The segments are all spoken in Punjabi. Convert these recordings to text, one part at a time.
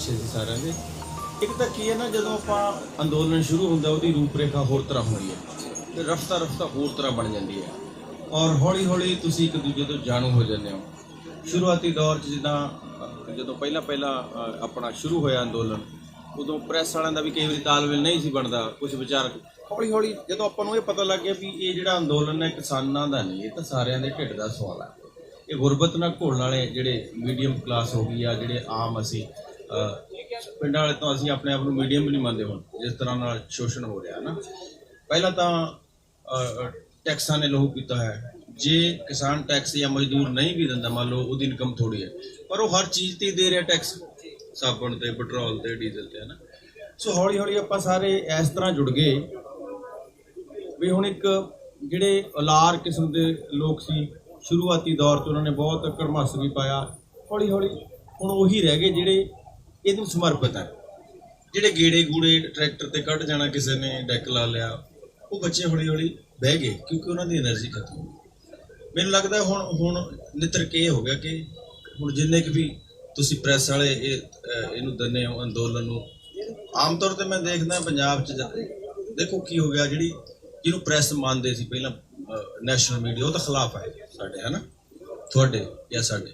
ਪਿੱਛੇ ਸੀ ਸਾਰਿਆਂ ਦੇ। ਇੱਕ ਤਾਂ ਕੀ ਹੈ ਨਾ, ਜਦੋਂ ਆਪਾਂ ਅੰਦੋਲਨ ਸ਼ੁਰੂ ਹੁੰਦਾ ਉਹਦੀ ਰੂਪਰੇਖਾ ਹੋਰ ਤਰ੍ਹਾਂ ਹੁੰਦੀ ਹੈ ਤੇ ਰਫਤਾ ਰਫਤਾ ਹੋਰ ਤਰ੍ਹਾਂ ਬਣ ਜਾਂਦੀ ਹੈ, ਔਰ ਹੌਲੀ ਹੌਲੀ ਤੁਸੀਂ ਇੱਕ ਦੂਜੇ ਤੋਂ ਜਾਣੂ ਹੋ ਜਾਂਦੇ ਹੋ। ਸ਼ੁਰੂਆਤੀ ਦੌਰ 'ਚ ਜਿੱਦਾਂ ਜਦੋਂ ਪਹਿਲਾਂ ਆਪਣਾ ਸ਼ੁਰੂ ਹੋਇਆ ਅੰਦੋਲਨ, ਉਦੋਂ ਪ੍ਰੈਸ ਵਾਲਿਆਂ ਦਾ ਵੀ ਕਈ ਵਾਰੀ ਤਾਲਮੇਲ ਨਹੀਂ ਸੀ ਬਣਦਾ। ਕੁਝ ਵਿਚਾਰ ਹੌਲੀ ਹੌਲੀ ਜਦੋਂ ਆਪਾਂ ਨੂੰ ਇਹ ਪਤਾ ਲੱਗ ਗਿਆ ਵੀ ਇਹ ਜਿਹੜਾ ਅੰਦੋਲਨ ਹੈ ਕਿਸਾਨਾਂ ਦਾ ਨਹੀਂ, ਇਹ ਤਾਂ ਸਾਰਿਆਂ ਦੇ ਢਿੱਡ ਦਾ ਸਵਾਲ ਹੈ। ਇਹ ਗੁਰਬਤ ਨਾਲ ਘੋਲਣ ਵਾਲੇ ਜਿਹੜੇ ਮੀਡੀਅਮ ਕਲਾਸ ਹੋ ਗਈ ਆ, ਜਿਹੜੇ ਆਮ ਅਸੀਂ ਪਿੰਡਾਂ ਵਾਲੇ ਤੋਂ ਅਸੀਂ ਆਪਣੇ ਆਪ ਨੂੰ ਮੀਡੀਅਮ ਵੀ ਨਹੀਂ ਮੰਨਦੇ ਹੁਣ, ਜਿਸ ਤਰ੍ਹਾਂ ਨਾਲ ਸ਼ੋਸ਼ਣ ਹੋ ਰਿਹਾ ਨਾ। ਪਹਿਲਾਂ ਤਾਂ ਟੈਕਸਾਂ ਨੇ ਲਹੂ ਪੀਤਾ ਹੈ। ਜੇ ਕਿਸਾਨ ਟੈਕਸ ਜਾਂ ਮਜ਼ਦੂਰ ਨਹੀਂ ਵੀ ਦਿੰਦਾ, ਮੰਨ ਲਓ ਉਹਦੀ ਇਨਕਮ ਥੋੜੀ ਹੈ, ਪਰ ਉਹ ਹਰ ਚੀਜ਼ ਤੇ ਦੇ ਰਿਹਾ ਟੈਕਸ, ਸਾਬਣ ਤੇ, ਪੈਟਰੋਲ ਤੇ, ਡੀਜ਼ਲ ਤੇ, ਹੈ ਨਾ। ਸੋ ਹੌਲੀ ਹੌਲੀ ਆਪਾਂ ਸਾਰੇ ਇਸ ਤਰ੍ਹਾਂ ਜੁੜ ਗਏ ਵੀ ਹੁਣ ਇੱਕ ਜਿਹੜੇ ਅਲਾਰ ਕਿਸਮ ਦੇ ਲੋਕ ਸੀ ਸ਼ੁਰੂਆਤੀ ਦੌਰ 'ਚ, ਉਹਨਾਂ ਨੇ ਬਹੁਤ ਘਰਮਸ ਵੀ ਪਾਇਆ। ਹੌਲੀ ਹੌਲੀ ਹੁਣ ਉਹੀ ਰਹਿ ਗਏ ਜਿਹੜੇ ਇਹਨੂੰ ਸਮਰਪਿਤ ਹੈ। ਜਿਹੜੇ ਗੇੜੇ ਗੂੜੇ ਟਰੈਕਟਰ ਤੇ ਕੱਢ ਜਾਣਾ, ਕਿਸੇ ਨੇ ਡੈਕ ਲਾ ਲਿਆ, ਉਹ ਬੱਚੇ ਹੌਲੀ ਹੌਲੀ ਬਹਿ ਗਏ ਕਿਉਂਕਿ ਉਹਨਾਂ ਦੀ એનર્ਜੀ ਖਤਮ ਹੋ ਗਈ। ਮੈਨੂੰ ਲੱਗਦਾ ਹੁਣ ਨਿੱਤਰ ਕੇ ਇਹ ਹੋ ਗਿਆ ਕਿ ਹੁਣ ਜਿੰਨੇ ਕਿ ਵੀ ਤੁਸੀਂ ਪ੍ਰੈਸ ਵਾਲੇ ਇਹਨੂੰ ਦਿੰਦੇ ਹੋ ਅੰਦੋਲਨ ਨੂੰ, ਆਮ ਤੌਰ ਤੇ ਮੈਂ ਦੇਖਦਾ ਪੰਜਾਬ 'ਚ ਦੇਖੋ ਕੀ ਹੋ ਗਿਆ, ਜਿਹਨੂੰ ਪ੍ਰੈਸ ਮੰਨਦੇ ਸੀ ਪਹਿਲਾਂ ਨੈਸ਼ਨਲ ਮੀਡੀਆ, ਉਹ ਤਾਂ ਖਿਲਾਫ ਹੈ ਸਾਡੇ, ਹੈ ਨਾ, ਤੁਹਾਡੇ ਜਾਂ ਸਾਡੇ।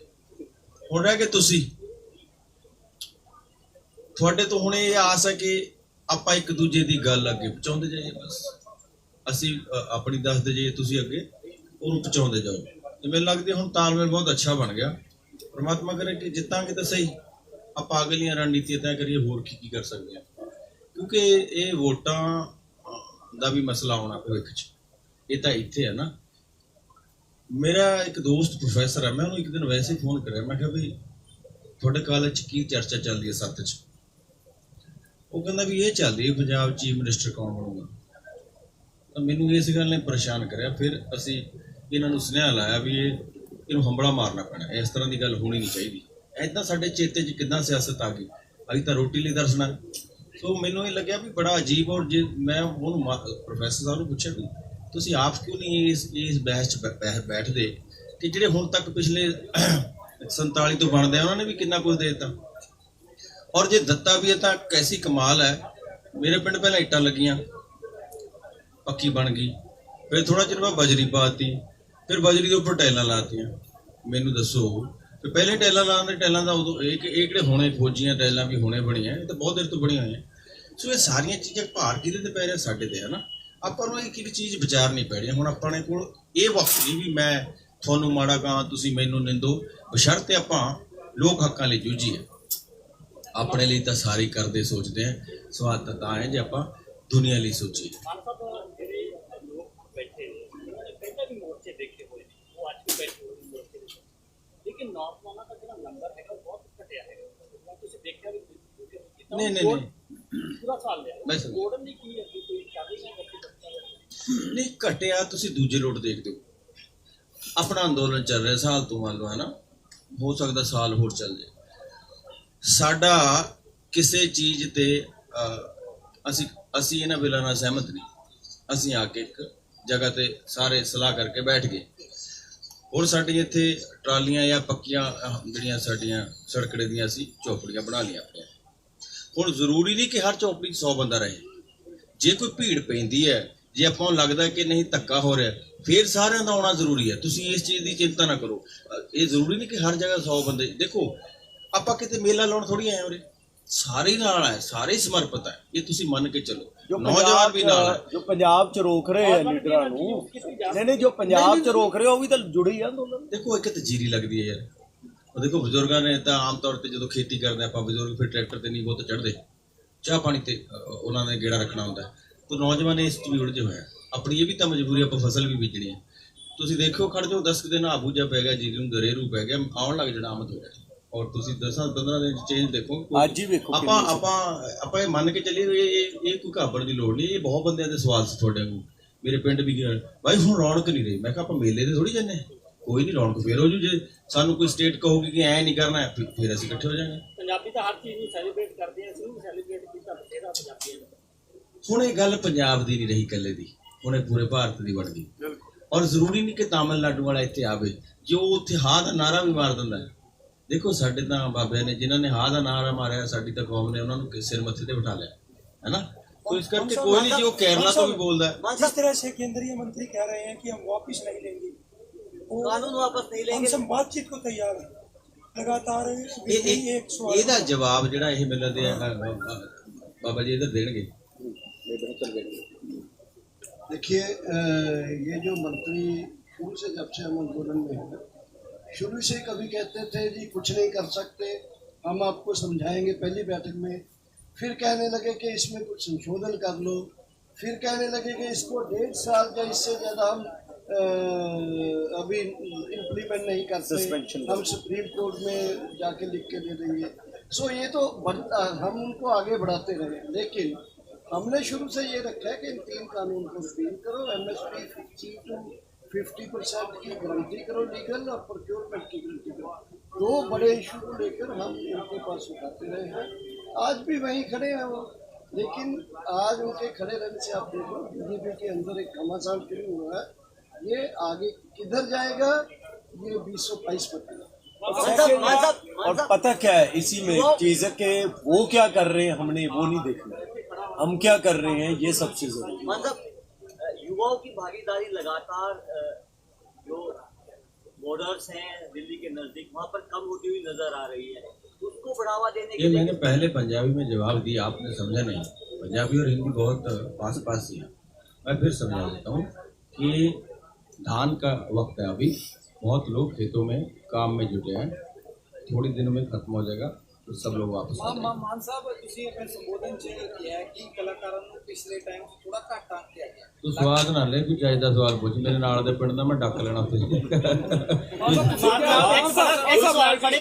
ਹੁਣ ਰਹਿ ਕੇ ਤੁਸੀਂ, ਤੁਹਾਡੇ ਤੋਂ ਹੁਣ ਇਹ ਆਸ ਹੈ ਕਿ ਆਪਾਂ ਇੱਕ ਦੂਜੇ ਦੀ ਗੱਲ ਅੱਗੇ ਪਹੁੰਚਾਉਂਦੇ ਜਾਈਏ। ਬਸ ਅਸੀਂ ਆਪਣੀ ਦੱਸਦੇ ਜਾਈਏ, ਤੁਸੀਂ ਅੱਗੇ ਉਹਨੂੰ ਪਹੁੰਚਾਉਂਦੇ ਜਾਓ। ਤੇ ਮੈਨੂੰ ਲੱਗਦੀ ਹੁਣ ਤਾਲਮੇਲ ਬਹੁਤ ਅੱਛਾ ਬਣ ਗਿਆ। ਪਰਮਾਤਮਾ ਕਰੇ ਕਿ ਜਿੱਤਾਂਗੇ ਤਾਂ ਸਹੀ, ਆਪਾਂ ਅਗਲੀਆਂ ਰਣਨੀਤੀਆਂ ਤੈਅ ਕਰੀਏ ਹੋਰ ਕੀ ਕਰ ਸਕਦੇ ਹਾਂ, ਕਿਉਂਕਿ ਇਹ ਵੋਟਾਂ ਦਾ ਵੀ ਮਸਲਾ ਆਉਣਾ ਭਵਿੱਖ 'ਚ। ਇਹ ਤਾਂ ਇੱਥੇ ਹੈ ਨਾ। ਮੇਰਾ ਇੱਕ ਦੋਸਤ ਪ੍ਰੋਫੈਸਰ ਹੈ, ਮੈਂ ਉਹਨੂੰ ਇੱਕ ਦਿਨ ਵੈਸੇ ਹੀ ਫੋਨ ਕਰਿਆ, ਮੈਂ ਕਿਹਾ ਵੀ ਤੁਹਾਡੇ ਕਾਲਜ 'ਚ ਕੀ ਚਰਚਾ ਚੱਲਦੀ ਹੈ 7 'ਚ? ਉਹ ਕਹਿੰਦਾ ਵੀ ਇਹ ਚੱਲਦੀ ਹੈ ਪੰਜਾਬ ਚੀਫ ਮਿਨਿਸਟਰ ਕੌਣ ਬਣੂਗਾ। ਤਾਂ ਮੈਨੂੰ ਇਸ ਗੱਲ ਨੇ ਪਰੇਸ਼ਾਨ ਕਰਿਆ। ਫਿਰ ਅਸੀਂ ਇਹਨਾਂ ਨੂੰ ਸੁਨੇਹਾ ਲਾਇਆ ਵੀ ਇਹਨੂੰ ਹੰਬੜਾ ਮਾਰਨਾ ਪੈਣਾ, ਇਸ ਤਰ੍ਹਾਂ ਦੀ ਗੱਲ ਹੋਣੀ ਨਹੀਂ ਚਾਹੀਦੀ। ਇੱਦਾਂ ਸਾਡੇ ਚੇਤੇ 'ਚ ਕਿੱਦਾਂ ਸਿਆਸਤ ਆ ਗਈ, ਅਸੀਂ ਤਾਂ ਰੋਟੀ ਲਈ ਦਰਸਣਾ। ਸੋ ਮੈਨੂੰ ਇਹ ਲੱਗਿਆ ਵੀ ਬੜਾ ਅਜੀਬ। ਔਰ ਜੇ ਮੈਂ ਉਹਨੂੰ ਪ੍ਰੋਫੈਸਰ ਸਾਹਿਬ ਨੂੰ ਪੁੱਛਿਆ ਵੀ ਤੁਸੀਂ ਆਪ ਕਿਉਂ ਨਹੀਂ ਇਸ ਬਹਿਸ 'ਚ ਬੈਠਦੇ ਕਿ ਜਿਹੜੇ ਹੁਣ ਤੱਕ ਪਿਛਲੇ 47 ਤੋਂ ਬਣਦੇ ਆ, ਉਹਨਾਂ ਨੇ ਵੀ ਕਿੰਨਾ ਕੁਝ ਦੇ ਦਿੱਤਾ, ਔਰ ਜੇ ਦਿੱਤਾ ਵੀ ਹੈ ਤਾਂ ਕੈਸੀ ਕਮਾਲ ਹੈ। ਮੇਰੇ ਪਿੰਡ ਪਹਿਲਾਂ ਇੱਟਾਂ ਲੱਗੀਆਂ, ਪੱਕੀ ਬਣ ਗਈ, ਫਿਰ ਥੋੜਾ ਚਿਰ ਬਾਅਦ ਬਜਰੀ ਪਾਤੀ, ਫਿਰ ਬਜਰੀ ਦੇ ਉੱਪਰ ਟਾਈਲਾਂ ਲਾਤੀਆਂ। ਮੈਨੂੰ ਦੱਸੋ ਕਿ ਪਹਿਲੇ ਟਾਈਲਾਂ ਲਾਉਣ ਦੇ, ਟਾਈਲਾਂ ਦਾ ਉਦੋਂ ਇਹ ਕਿਹੜੇ ਹੁਣੇ ਖੋਜੀਆਂ ਟਾਈਲਾਂ ਵੀ ਹੁਣੇ ਬਣੀਆਂ, ਇਹ ਤਾਂ ਬਹੁਤ ਦੇਰ ਤੋਂ ਬਣੀਆਂ ਹੋਈਆਂ। ਸੋ ਇਹ ਸਾਰੀਆਂ ਚੀਜ਼ਾਂ ਭਾਰ ਕਿਹਦੇ ਤੇ ਪੈ ਰਿਹਾ? ਸਾਡੇ ਤੇ, ਹੈ ਨਾ। ਆਪਾਂ ਨੂੰ ਇੱਕ ਚੀਜ਼ ਵਿਚਾਰਨੀ ਪੈਣੀ। ਹੁਣ ਆਪਣੇ ਕੋਲ ਇਹ ਵਕਤ ਨਹੀਂ ਵੀ ਮੈਂ ਤੁਹਾਨੂੰ ਮਾੜਾ ਕਹਾਂ, ਤੁਸੀਂ ਮੈਨੂੰ ਨਿੰਦੋ, ਬਸ਼ਰਤੇ ਆਪਾਂ ਲੋਕ ਹੱਕਾਂ ਲਈ ਜੂਝੀਏ। ਆਪਣੇ ਲਈ ਤਾਂ ਸਾਰੇ ਕਰਦੇ ਸੋਚਦੇ ਆ, ਸਵਾਦ ਤਾਂ ਹੈ ਜੇ ਆਪਾਂ ਦੁਨੀਆ ਲਈ ਸੋਚੀਏ। नहीं नहीं नहीं घटिया। तुसी दूजे लोट देखते हो अपना अंदोलन चल रहा साल तो मान लो, है ना, हो सकता साल होर चल जाए। साडा किसी चीज ते असी इन्हां बिलां नाल सहमत नहीं। असी आके एक जगह ते सारे सलाह करके बैठ गए। और साडी इत्थे ट्रालियां या पक्कियां जिहड़ियां साडियां सड़कड़े दियां असी चौपड़ियां बना लियां अपने। ਹੁਣ ਜ਼ਰੂਰੀ ਨਹੀਂ ਕਿ ਹਰ ਚੌਪੜੀ 'ਚ 100 ਬੰਦਾ ਰਹੇ। ਜੇ ਕੋਈ ਭੀੜ ਪੈਂਦੀ ਹੈ, ਜੇ ਆਪਾਂ ਨੂੰ ਲੱਗਦਾ ਕਿ ਨਹੀਂ ਧੱਕਾ ਹੋ ਰਿਹਾ, ਫਿਰ ਸਾਰਿਆਂ ਦਾ ਆਉਣਾ ਜ਼ਰੂਰੀ ਹੈ। ਤੁਸੀਂ ਇਸ ਚੀਜ਼ ਦੀ ਚਿੰਤਾ ਨਾ ਕਰੋ। ਇਹ ਜ਼ਰੂਰੀ ਨਹੀਂ ਕਿ ਹਰ ਜਗ੍ਹਾ 100 ਬੰਦੇ। ਦੇਖੋ ਆਪਾਂ ਕਿਤੇ ਮੇਲਾ ਲਾਉਣ ਥੋੜੀ ਆਏ ਉਰੇ, ਸਾਰੇ ਨਾਲ ਹੈ, ਸਾਰੇ ਸਮਰਪਿਤ ਹੈ। ਇਹ ਤੁਸੀਂ ਮੰਨ ਕੇ ਚੱਲੋ। ਨੌਜਵਾਨ ਵੀ ਨਾਲ ਹੈ ਜੋ ਪੰਜਾਬ 'ਚ ਰੋਕ ਰਹੇ ਆ ਲੀਡਰਾਂ ਨੂੰ। ਨਹੀਂ ਜੋ ਪੰਜਾਬ 'ਚ ਰੋਕ ਰਹੇ ਉਹ ਵੀ ਤਾਂ ਜੁੜੀ ਆ ਅੰਦੋਲਨ। ਦੇਖੋ ਇੱਕ ਤਜੀਰੀ ਲੱਗਦੀ ਹੈ ਯਾਰ। देखो बजुर्गों ने तो आम तौर पर जो खेती करते आप बजुर्ग फिर ट्रैक्टर से नहीं बहुत चढ़ते, चाह पानी तो उन्होंने गेड़ा रखना होंगे। तो नौजवान इस भी उलझे हुए हैं। अपनी ये भी तो मजबूरी, आप फसल भी बीजनी है। तुम देखो खड़ जाओ 10 दिन आबूजा पै गया, जीरी दरेरू पै गया, आउन लग जाना आमद हो गया। और तुम 10-15 दिन चेंज देखो आप मन के चलिए ये कोई घाबड़ की लोड़ नहीं। ये बहुत बंद के सवाल से थोड़े को मेरे पिंड भी भाई हूँ रौनक नहीं रही। मैं आप मेले से थोड़ी जाने, कोई नहीं रौनक फिर हो जू। जे सानू कोई स्टेट कहोगी कि ऐ नहीं करना है, फिर असीं इकट्ठे हो जाएंगे। पंजाबी तो हर चीज़ सैलीब्रेट करते हैं, सैलीब्रेट कीता बथेरा पंजाबी। हुण ये गल पंजाब दी नहीं रही कल्ले दी, हुण पूरे भारत दी बन गई। और जरूरी नहीं कि तमिलनाडु वाला इत्थे आवे, जो उत्थे हां दा नारा भी मार दिंदा है ਦੇਖੋ ਸਾਡੇ ਤਾਂ ਬਾਬੇ ਨੇ ਜਿਨ੍ਹਾਂ ਨੇ ਹਾਂ ਦਾ ਨਾਰਾ ਮਾਰਿਆ, ਸਾਡੀ ਤਾਂ ਕੌਮ ਨੇ ਉਹਨਾਂ ਨੂੰ ਸਿਰ ਮੱਥੇ ਤੇ ਬਿਠਾ ਲਿਆ ਹੈ ਨਾ। तो इस करके कोई नहीं जो केरला तो भी बोल रहा है। जिस तरह से केंद्रीय मंत्री कह रहे हैं कि हम वापस नहीं लेंगे, कानून वापस नहीं लेंगे, हम बातचीत को तैयार हैं लगातार। एक ਇਹਦਾ ਜਵਾਬ ਜਿਹੜਾ ਇਹ ਮਿਲਦੇ ਆ ਬਾਬਾ ਜੀ ਇਧਰ ਦੇਣਗੇ। देखिए ये जो मंत्री शुरू से जब से हम आंदोलन में हैं, शुरू से कभी कहते थे जी कुछ नहीं कर सकते, हम आपको समझाएंगे पहली बैठक में, फिर कहने लगे कि इसमें कुछ संशोधन कर लो, फिर कहने लगे कि इसको 1.5 साल या इससे ज़्यादा हम अभी इम्प्लीमेंट नहीं करते, हम सुप्रीम कोर्ट में जाके लिख के दे देंगे। सो ये तो बढ़ता, हम उनको आगे बढ़ाते रहे, लेकिन हमने शुरू से ये रखा है कि इन 3 कानून को रिपील करो, MSP 50% की गारंटी करो लीगल, और प्रोक्योरमेंट की गारंटी करो। 2 बड़े इशू को लेकर हम इनके पास उठाते रहे हैं, आज भी वहीं खड़े हैं वो। लेकिन आज उनके खड़े रहने से आप देखो बीजेपी के अंदर एक घमासान शुरू हुआ है, ये आगे किधर जाएगा ये 2022 पता। और पता क्या है इसी में चीज है कि वो क्या कर रहे हैं हमने वो नहीं देखना, हम क्या कर रहे हैं ये सबसे जरूरी। मतलब युवाओं की भागीदारी लगातार जो बॉर्डर्स हैं दिल्ली के नजदीक वहाँ पर कम होती हुई नजर आ रही है, उसको बढ़ावा देने के ये लिए मैंने पहले पंजाबी में जवाब दिया, आपने समझा नहीं। पंजाबी और हिंदी बहुत पास पास ही है। मैं फिर समझा देता हूँ कि धान का वक्त है, अभी बहुत लोग खेतों में काम में जुटे हैं, थोड़ी दिनों में खत्म हो जाएगा तो सब लोग वापस आ जाएंगे। ਮਾਨ ਸਾਹਿਬ ਤੁਸੀਂ ਆਪਣੇ ਸੰਬੋਧਨ 'ਚ ਕਿਹਾ ਕਿ ਕਲਾਕਾਰਾਂ ਨੂੰ ਪਿਛਲੇ ਟਾਈਮ 'ਚ ਥੋੜਾ ਘੱਟ ਆਂਕਿਆ ਗਿਆ। ਤੂੰ ਸਵਾਦ ਨਾ ਲੈ, ਕੋਈ ਚਾਹੀਦਾ ਸਵਾਲ ਪੁੱਛ, ਮੇਰੇ ਨਾਲ ਦੇ ਪਿੰਡ ਦਾ ਮੈਂ ਡੱਕ ਲੈਣਾ ਉੱਥੇ।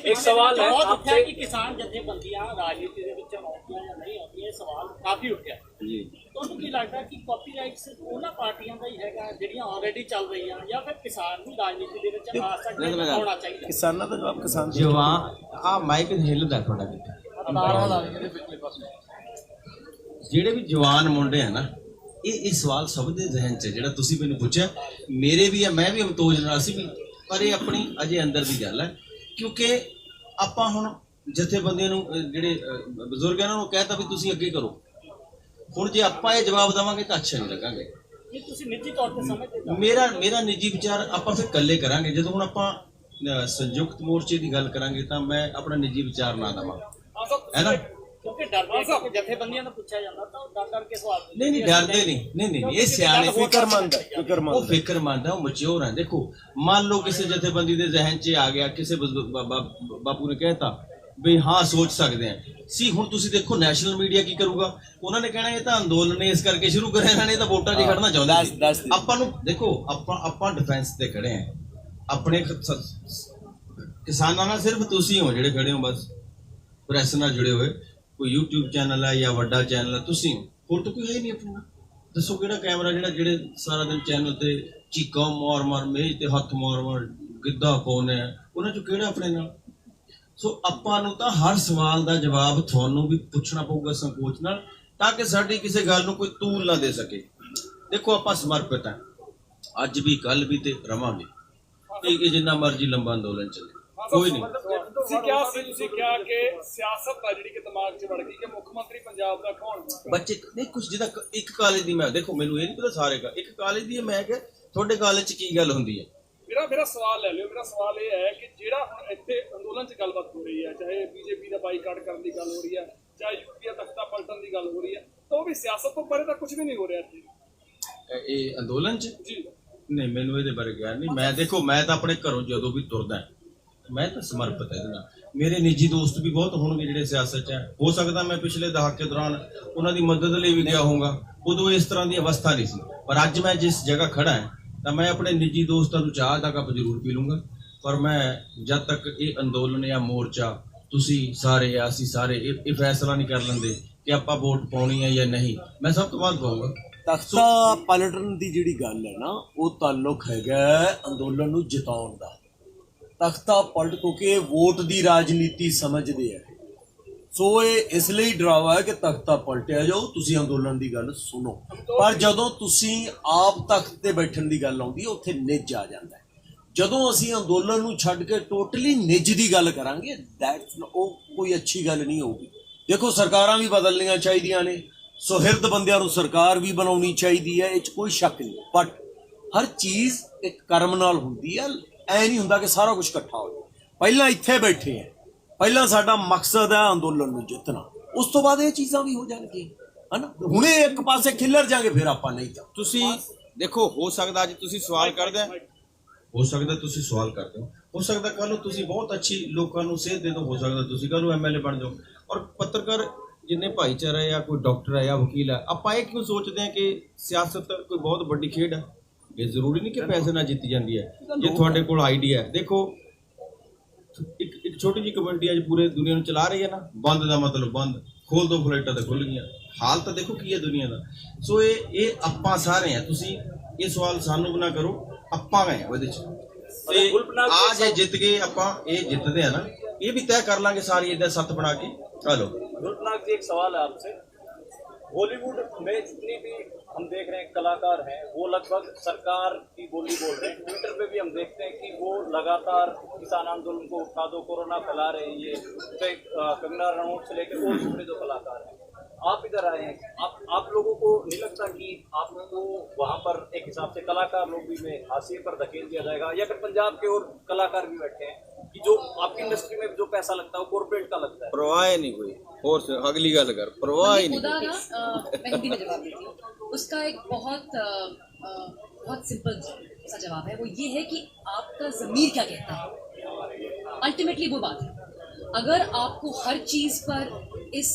एक सवाल है आपसे कि किसान जथेबंदियां राजनीति ਦੇ ਵਿੱਚ ਆਉਂਦੀਆਂ ਜਾਂ ਨਹੀਂ ਆਉਂਦੀਆਂ, ਇਹ ਸਵਾਲ ਕਾਫੀ ਉੱਠਿਆ ਜੀ। ਤੁਹਾਨੂੰ ਕੀ ਲੱਗਦਾ ਕਿ ਕਾਪੀਰਾਈਟ ਸਿਰਫ ਉਹਨਾਂ ਪਾਰਟੀਆਂ ਦਾ ਹੀ ਹੈਗਾ ਜਿਹੜੀਆਂ ਆਲਰੇਡੀ ਚੱਲ ਰਹੀਆਂ, ਜਾਂ ਫਿਰ ਕਿਸਾਨ ਵੀ ਰਾਜਨੀਤੀ ਦੇ ਵਿੱਚ ਆ ਸਕਦੇ ਹੋਣਾ ਚਾਹੀਦਾ? किसानों का जवाब किसान ਜਵਾਨ ਆ ਮਾਈਕ ਹਿੱਲਦਾ ਤੁਹਾਡਾ ਕਿਤੇ, ਜਿਹੜੇ ਵੀ ਜਵਾਨ ਮੁੰਡੇ ਆ ਨਾ, ਇਹ ਸਵਾਲ ਸਭ ਦੇ ਜ਼ਿਹਨ 'ਚ ਜਿਹੜਾ ਤੁਸੀਂ ਮੈਨੂੰ ਪੁੱਛਿਆ, ਮੇਰੇ ਵੀ ਆ, ਮੈਂ ਵੀ ਅਮਤੋਜ ਨਾਲ ਸੀ ਵੀ, ਪਰ ਇਹ ਆਪਣੀ ਅਜੇ ਅੰਦਰ ਦੀ ਗੱਲ ਹੈ। ਕਿਉਂਕਿ ਆਪਾਂ ਹੁਣ ਜਥੇਬੰਦੀਆਂ ਨੂੰ ਜਿਹੜੇ ਬਜ਼ੁਰਗਾਂ ਨੂੰ ਕਹਿਤਾ ਵੀ ਤੁਸੀਂ ਅੱਗੇ ਕਰੋ, ਹੁਣ ਜੇ ਆਪਾਂ ਇਹ ਜਵਾਬ ਦੇਵਾਂਗੇ ਤਾਂ ਅੱਛਾ ਨਹੀਂ ਲੱਗਾਂਗੇ। ਇਹ ਤੁਸੀਂ ਨਿੱਜੀ ਤੌਰ ਤੇ ਸਮਝਦੇ ਹੋ? ਮੇਰਾ ਨਿੱਜੀ ਵਿਚਾਰ ਆਪਾਂ ਫਿਰ ਇਕੱਲੇ ਕਰਾਂਗੇ, ਜਦੋਂ ਹੁਣ ਆਪਾਂ ਸੰਯੁਕਤ ਮੋਰਚੇ ਦੀ ਗੱਲ ਕਰਾਂਗੇ ਤਾਂ ਮੈਂ ਆਪਣਾ ਨਿੱਜੀ ਵਿਚਾਰ ਨਾ ਦੇਵਾਂ, ਹੈ ਨਾ। ਕਿਉਂਕਿ ਡਰਦੇ ਕਿ ਜਥੇਬੰਦੀਆਂ ਨੂੰ ਪੁੱਛਿਆ ਜਾਂਦਾ ਤਾਂ ਉਹ ਡਰ ਕਰਕੇ ਸਵਾਲ ਨਹੀਂ ਡਰਦੇ ਨਹੀਂ, ਇਹ ਸਿਆਣੇ फिक्रमंद ਉਹ ਫਿਕਰਮੰਦ ਹੈ, ਉਹ ਮੈਚੁਰ ਹੈ। ਦੇਖੋ ਮੰਨ ਲਓ ਕਿਸੇ ਜਥੇਬੰਦੀ ਦੇ ਜ਼ਿਹਨ 'ਚ ਆ ਗਿਆ, ਕਿਸੇ ਬਾਪੂ ਨੇ ਕਹਿਤਾ ਵੀ ਹਾਂ ਸੋਚ ਸਕਦੇ ਆ ਸੀ। ਹੁਣ ਤੁਸੀਂ ਦੇਖੋ ਨੈਸ਼ਨਲ ਮੀਡੀਆ ਕੀ ਕਰੂਗਾ, ਉਹਨਾਂ ਨੇ ਕਹਿਣਾ ਇਹ ਤਾਂ ਅੰਦੋਲਨ ਨੇ ਇਸ ਕਰਕੇ ਸ਼ੁਰੂ ਕਰਿਆ, ਇਹਨਾਂ ਨੇ ਤਾਂ ਵੋਟਾਂ 'ਚ ਖੜਨਾ ਚਾਹੁੰਦੇ ਸੀ। ਆਪਾਂ ਨੂੰ ਦੇਖੋ ਆਪਾਂ ਡਿਫੈਂਸ ਤੇ ਖੜੇ ਆ, ਆਪਣੇ ਕਿਸਾਨਾਂ ਨਾਲ ਸਿਰਫ ਤੁਸੀਂ ਹੋ ਜਿਹੜੇ ਖੜੇ ਹੋ, ਬਸ ਪ੍ਰੈਸ ਨਾਲ ਜੁੜੇ ਹੋਏ, ਕੋਈ YouTube ਚੈਨਲ ਹੈ ਜਾਂ ਵੱਡਾ ਚੈਨਲ ਹੈ, ਤੁਸੀਂ ਹੋਰ ਤਾਂ ਕੋਈ ਹੈ ਨਹੀਂ ਆਪਣੇ ਨਾਲ। ਦੱਸੋ ਕਿਹੜਾ ਕੈਮਰਾ ਜਿਹੜੇ ਸਾਰਾ ਦਿਨ ਚੈਨਲ ਤੇ ਚੀਕਾਂ ਮਾਰ ਮੇਜ਼ ਤੇ ਹੱਥ ਮਾਰ ਗਿੱਧਾ ਪਾਉਂਦੇ ਆ, ਉਹਨਾਂ 'ਚੋਂ ਕਿਹੜਾ ਆਪਣੇ ਨਾਲ। ਸੋ ਆਪਾਂ ਨੂੰ ਤਾਂ ਹਰ ਸਵਾਲ ਦਾ ਜਵਾਬ ਤੁਹਾਨੂੰ ਵੀ ਪੁੱਛਣਾ ਪਊਗਾ ਸੰਕੋਚ ਨਾਲ, ਤਾਂ ਕਿ ਸਾਡੀ ਕਿਸੇ ਗੱਲ ਨੂੰ ਕੋਈ ਤੂਲ ਨਾ ਦੇ ਸਕੇ। ਦੇਖੋ ਆਪਾਂ ਸਮਰਪਿਤ ਹਾਂ, ਅੱਜ ਵੀ ਕੱਲ ਵੀ ਤੇ ਰਵਾਂਗੇ, ਇਹ ਜਿੰਨਾ ਮਰਜ਼ੀ ਲੰਬਾ ਅੰਦੋਲਨ ਚੱਲੇ, ਕੋਈ ਨਹੀਂ। ਤੁਸੀਂ ਕਿਹਾ ਕਿ ਸਿਆਸਤ ਆ ਜਿਹੜੀ ਕਿ ਦਿਮਾਗ 'ਚ ਵੜ ਗਈ ਕਿ ਮੁੱਖ ਮੰਤਰੀ ਪੰਜਾਬ ਦਾ ਕੌਣ? ਬੱਚੇ ਨਹੀਂ ਕੁਝ ਜਿਹਦਾ ਇੱਕ ਕਾਲਜ ਦੀ, ਮੈਂ ਦੇਖੋ ਮੈਨੂੰ ਇਹ ਨਹੀਂ ਪਤਾ ਸਾਰੇ ਦਾ, ਇੱਕ ਕਾਲਜ ਦੀ ਮੈਂ ਕਿ ਤੁਹਾਡੇ ਕਾਲਜ 'ਚ ਕੀ ਗੱਲ ਹੁੰਦੀ ਹੈ। ਮੇਰਾ ਸਵਾਲ ਲੈ ਲਿਓ। ਮੇਰਾ ਸਵਾਲ ਇਹ ਹੈ ਕਿ ਜਿਹੜਾ ਹੁਣ ਇੱਥੇ ਅੰਦੋਲਨ 'ਚ ਗੱਲਬਾਤ ਹੋ ਰਹੀ ਹੈ, ਚਾਹੇ ਬੀਜੇਪੀ ਦਾ ਬਾਈਕਾਟ ਕਰਨ ਦੀ ਗੱਲ ਹੋ ਰਹੀ ਹੈ, ਚਾਹੇ ਯੂਪੀ ਦਾ ਤਖਤਾ ਪਲਟਣ ਦੀ ਗੱਲ ਹੋ ਰਹੀ ਹੈ, ਤਾਂ ਉਹ ਵੀ ਸਿਆਸਤ ਤੋਂ ਪਰੇ ਤਾਂ ਕੁਝ ਵੀ ਨਹੀਂ ਹੋ ਰਿਹਾ ਇੱਥੇ ਇਹ ਅੰਦੋਲਨ 'ਚ ਜੀ। ਨਹੀਂ ਮੈਨੂੰ ਇਹਦੇ ਬਾਰੇ ਗਿਆਨ ਨਹੀਂ। ਮੈਂ ਦੇਖੋ ਮੈਂ ਤਾਂ ਆਪਣੇ ਘਰੋਂ ਜਦੋਂ ਵੀ ਤੁਰਦਾ ਮੈਂ ਤਾਂ ਸਮਰਪਿਤ ਹੈ ਇਹਦੇ ਨਾਲ। ਮੇਰੇ ਨਿੱਜੀ ਦੋਸਤ ਵੀ ਬਹੁਤ ਹੋਣਗੇ ਜਿਹੜੇ ਸਿਆਸਤ 'ਚ ਹੈ, ਹੋ ਸਕਦਾ ਮੈਂ ਪਿਛਲੇ ਦਹਾਕੇ ਦੌਰਾਨ ਉਹਨਾਂ ਦੀ ਮਦਦ ਲਈ ਵੀ ਗਿਆ ਹੋਊਗਾ, ਉਦੋਂ ਇਸ ਤਰ੍ਹਾਂ ਦੀ ਅਵਸਥਾ ਨਹੀਂ ਸੀ। ਪਰ ਅੱਜ ਮੈਂ ਜਿਸ ਜਗ੍ਹਾ ਖੜਾ ਹਾਂ ਤਾਂ ਮੈਂ ਆਪਣੇ ਨਿੱਜੀ ਦੋਸਤਾਂ ਨੂੰ ਚਾਹ ਦਾ ਕੱਪ ਜ਼ਰੂਰ ਪੀ ਲੂੰਗਾ, ਪਰ ਮੈਂ ਜਦ ਤੱਕ ਇਹ ਅੰਦੋਲਨ ਜਾਂ ਮੋਰਚਾ ਤੁਸੀਂ ਸਾਰੇ ਜਾਂ ਅਸੀਂ ਸਾਰੇ ਇਹ ਫੈਸਲਾ ਨਹੀਂ ਕਰ ਲੈਂਦੇ ਕਿ ਆਪਾਂ ਵੋਟ ਪਾਉਣੀ ਹੈ ਜਾਂ ਨਹੀਂ, ਮੈਂ ਸਭ ਤੋਂ ਬਾਅਦ ਪਾਊਂਗਾ। ਤਖਤਾ ਪਲਟਣ ਦੀ ਜਿਹੜੀ ਗੱਲ ਹੈ ਨਾ, ਉਹ ਤਾਲੁਕ ਹੈਗਾ ਅੰਦੋਲਨ ਨੂੰ ਜਿਤਾਉਣ ਦਾ। ਤਖਤਾ ਪਲਟ ਕਿਉਂਕਿ ਵੋਟ ਦੀ ਰਾਜਨੀਤੀ ਸਮਝਦੇ ਆ, ਸੋ ਇਹ ਇਸ ਲਈ ਡਰਾਵਾ ਹੈ ਕਿ ਤਖਤਾ ਪਲਟਿਆ ਜਾਓ, ਤੁਸੀਂ ਅੰਦੋਲਨ ਦੀ ਗੱਲ ਸੁਣੋ। ਪਰ ਜਦੋਂ ਤੁਸੀਂ ਆਪ ਤਖਤ ਤੇ ਬੈਠਣ ਦੀ ਗੱਲ ਆਉਂਦੀ ਹੈ, ਉੱਥੇ ਨਿੱਜ ਆ ਜਾਂਦਾ ਹੈ। ਜਦੋਂ ਅਸੀਂ ਅੰਦੋਲਨ ਨੂੰ ਛੱਡ ਕੇ ਟੋਟਲੀ ਨਿੱਜ ਦੀ ਗੱਲ ਕਰਾਂਗੇ ਦੈਟਸ ਉਹ ਕੋਈ ਅੱਛੀ ਗੱਲ ਨਹੀਂ ਹੋਊਗੀ। ਦੇਖੋ ਸਰਕਾਰਾਂ ਵੀ ਬਦਲਣੀਆਂ ਚਾਹੀਦੀਆਂ ਨੇ, ਸੁਹਿਰਦ ਬੰਦਿਆਂ ਨੂੰ ਸਰਕਾਰ ਵੀ ਬਣਾਉਣੀ ਚਾਹੀਦੀ ਹੈ, ਇਹ 'ਚ ਕੋਈ ਸ਼ੱਕ ਨਹੀਂ, ਬਟ ਹਰ ਚੀਜ਼ ਇੱਕ ਕਰਮ ਨਾਲ ਹੁੰਦੀ ਹੈ। ਐ ਨਹੀਂ ਹੁੰਦਾ ਕਿ ਸਾਰਾ ਕੁਝ ਇਕੱਠਾ ਹੋ ਜਾਏ। ਪਹਿਲਾਂ ਇੱਥੇ ਬੈਠੇ ਆ, ਪਹਿਲਾਂ ਸਾਡਾ ਮਕਸਦ ਹੈ ਅੰਦੋਲਨ ਨੂੰ ਜਿੱਤਣਾ, ਉਸ ਤੋਂ ਬਾਅਦ ਇਹ ਚੀਜ਼ਾਂ ਵੀ ਹੋ ਜਾਣਗੀਆਂ, ਹਨਾ। ਹੁਣੇ ਇੱਕ ਪਾਸੇ ਖਿੱਲਰ ਜਾਗੇ ਫਿਰ ਆਪਾਂ ਨਹੀਂ ਤਾਂ। ਤੁਸੀਂ ਦੇਖੋ, ਹੋ ਸਕਦਾ ਅੱਜ ਤੁਸੀਂ ਸਵਾਲ ਕਰਦੇ ਹੋ ਸਕਦਾ ਤੁਸੀਂ ਸਵਾਲ ਕਰਦੇ ਹੋ ਸਕਦਾ ਕੱਲ ਨੂੰ ਤੁਸੀਂ ਬਹੁਤ ਅੱਛੀ ਲੋਕਾਂ ਨੂੰ ਸੇਧ ਦੇ ਦਿਓ, ਹੋ ਸਕਦਾ ਤੁਸੀਂ ਕੱਲ ਨੂੰ ਐਮਐਲਏ ਬਣ ਜਾਓ। ਔਰ ਪੱਤਰਕਾਰ ਜਿੰਨੇ ਭਾਈਚਾਰਾ ਹੈ ਜਾਂ ਕੋਈ ਡਾਕਟਰ ਹੈ ਜਾਂ ਵਕੀਲ ਹੈ, ਆਪਾਂ ਇਹ ਕਿਉਂ ਸੋਚਦੇ ਹਾਂ ਕਿ ਸਿਆਸਤ ਕੋਈ ਬਹੁਤ ਵੱਡੀ ਖੇਡ ਹੈ? ਇਹ ਜ਼ਰੂਰੀ ਨਹੀਂ ਕਿ ਪੈਸੇ ਨਾਲ ਜਿੱਤੀ ਜਾਂਦੀ ਹੈ। ਜੇ ਤੁਹਾਡੇ ਕੋਲ ਆਈਡੀਆ ਹੈ, ਦੇਖੋ ਇੱਕ ਛੋਟੀ ਜਿਹੀ ਕਮੇਟੀ ਅੱਜ ਪੂਰੇ ਦੁਨੀਆ ਨੂੰ ਚਲਾ ਰਹੀ ਹੈ ਨਾ। ਬੰਦ ਦਾ ਮਤਲਬ ਬੰਦ, ਖੋਲ ਦੋ ਫਲਾਈਟਾਂ ਤਾਂ ਖੁੱਲ ਗਈਆਂ। ਹਾਲ ਤਾਂ ਦੇਖੋ ਕੀ ਹੈ ਦੁਨੀਆ ਦਾ। ਸੋ ਇਹ ਆਪਾਂ ਸਾਰੇ ਆ, ਤੁਸੀਂ ਇਹ ਸਵਾਲ ਸਾਨੂੰ ਨਾ ਕਰੋ, ਆਪਾਂ ਗਏ ਉਹਦੇ ਚ ਤੇ ਆ ਜੇ ਜਿੱਤ ਗਏ ਆਪਾਂ, ਇਹ ਜਿੱਤਦੇ ਆ ना, ये भी तय कर लांगे सारी इधर सत बना के। हेलो गुरुनाथ जी, एक सवाल है आपसे। बॉलीवुड में जितनी भी हम देख रहे हैं कलाकार हैं, वो लगभग सरकार की बोली बोल रहे हैं। ट्विटर पे भी हम देखते हैं कि वो लगातार किसान आंदोलन को उठा दो, कोरोना फैला रहे हैं। ये कंगना रनौत से लेकर और दूसरे जो कलाकार हैं, आप इधर आए हैं, आप लोगों को नहीं लगता कि आपको वहाँ पर एक हिसाब से कलाकार लोग भी में हाशिए पर धकेल दिया जाएगा, या फिर पंजाब के और कलाकार भी बैठे हैं कि जो आपकी इंडस्ट्री में जो पैसा लगता है वो कॉर्पोरेट का लगता है? परवाह नहीं हुई, और अगली गल कर, परवाह ही नहीं। मैं हिंदी में जवाब देती हूँ। उसका एक बहुत सिंपल सा जवाब है, वो ये है कि आपका ज़मीर क्या कहता है। अल्टीमेटली वो बात है, अगर आपको हर चीज़ पर इस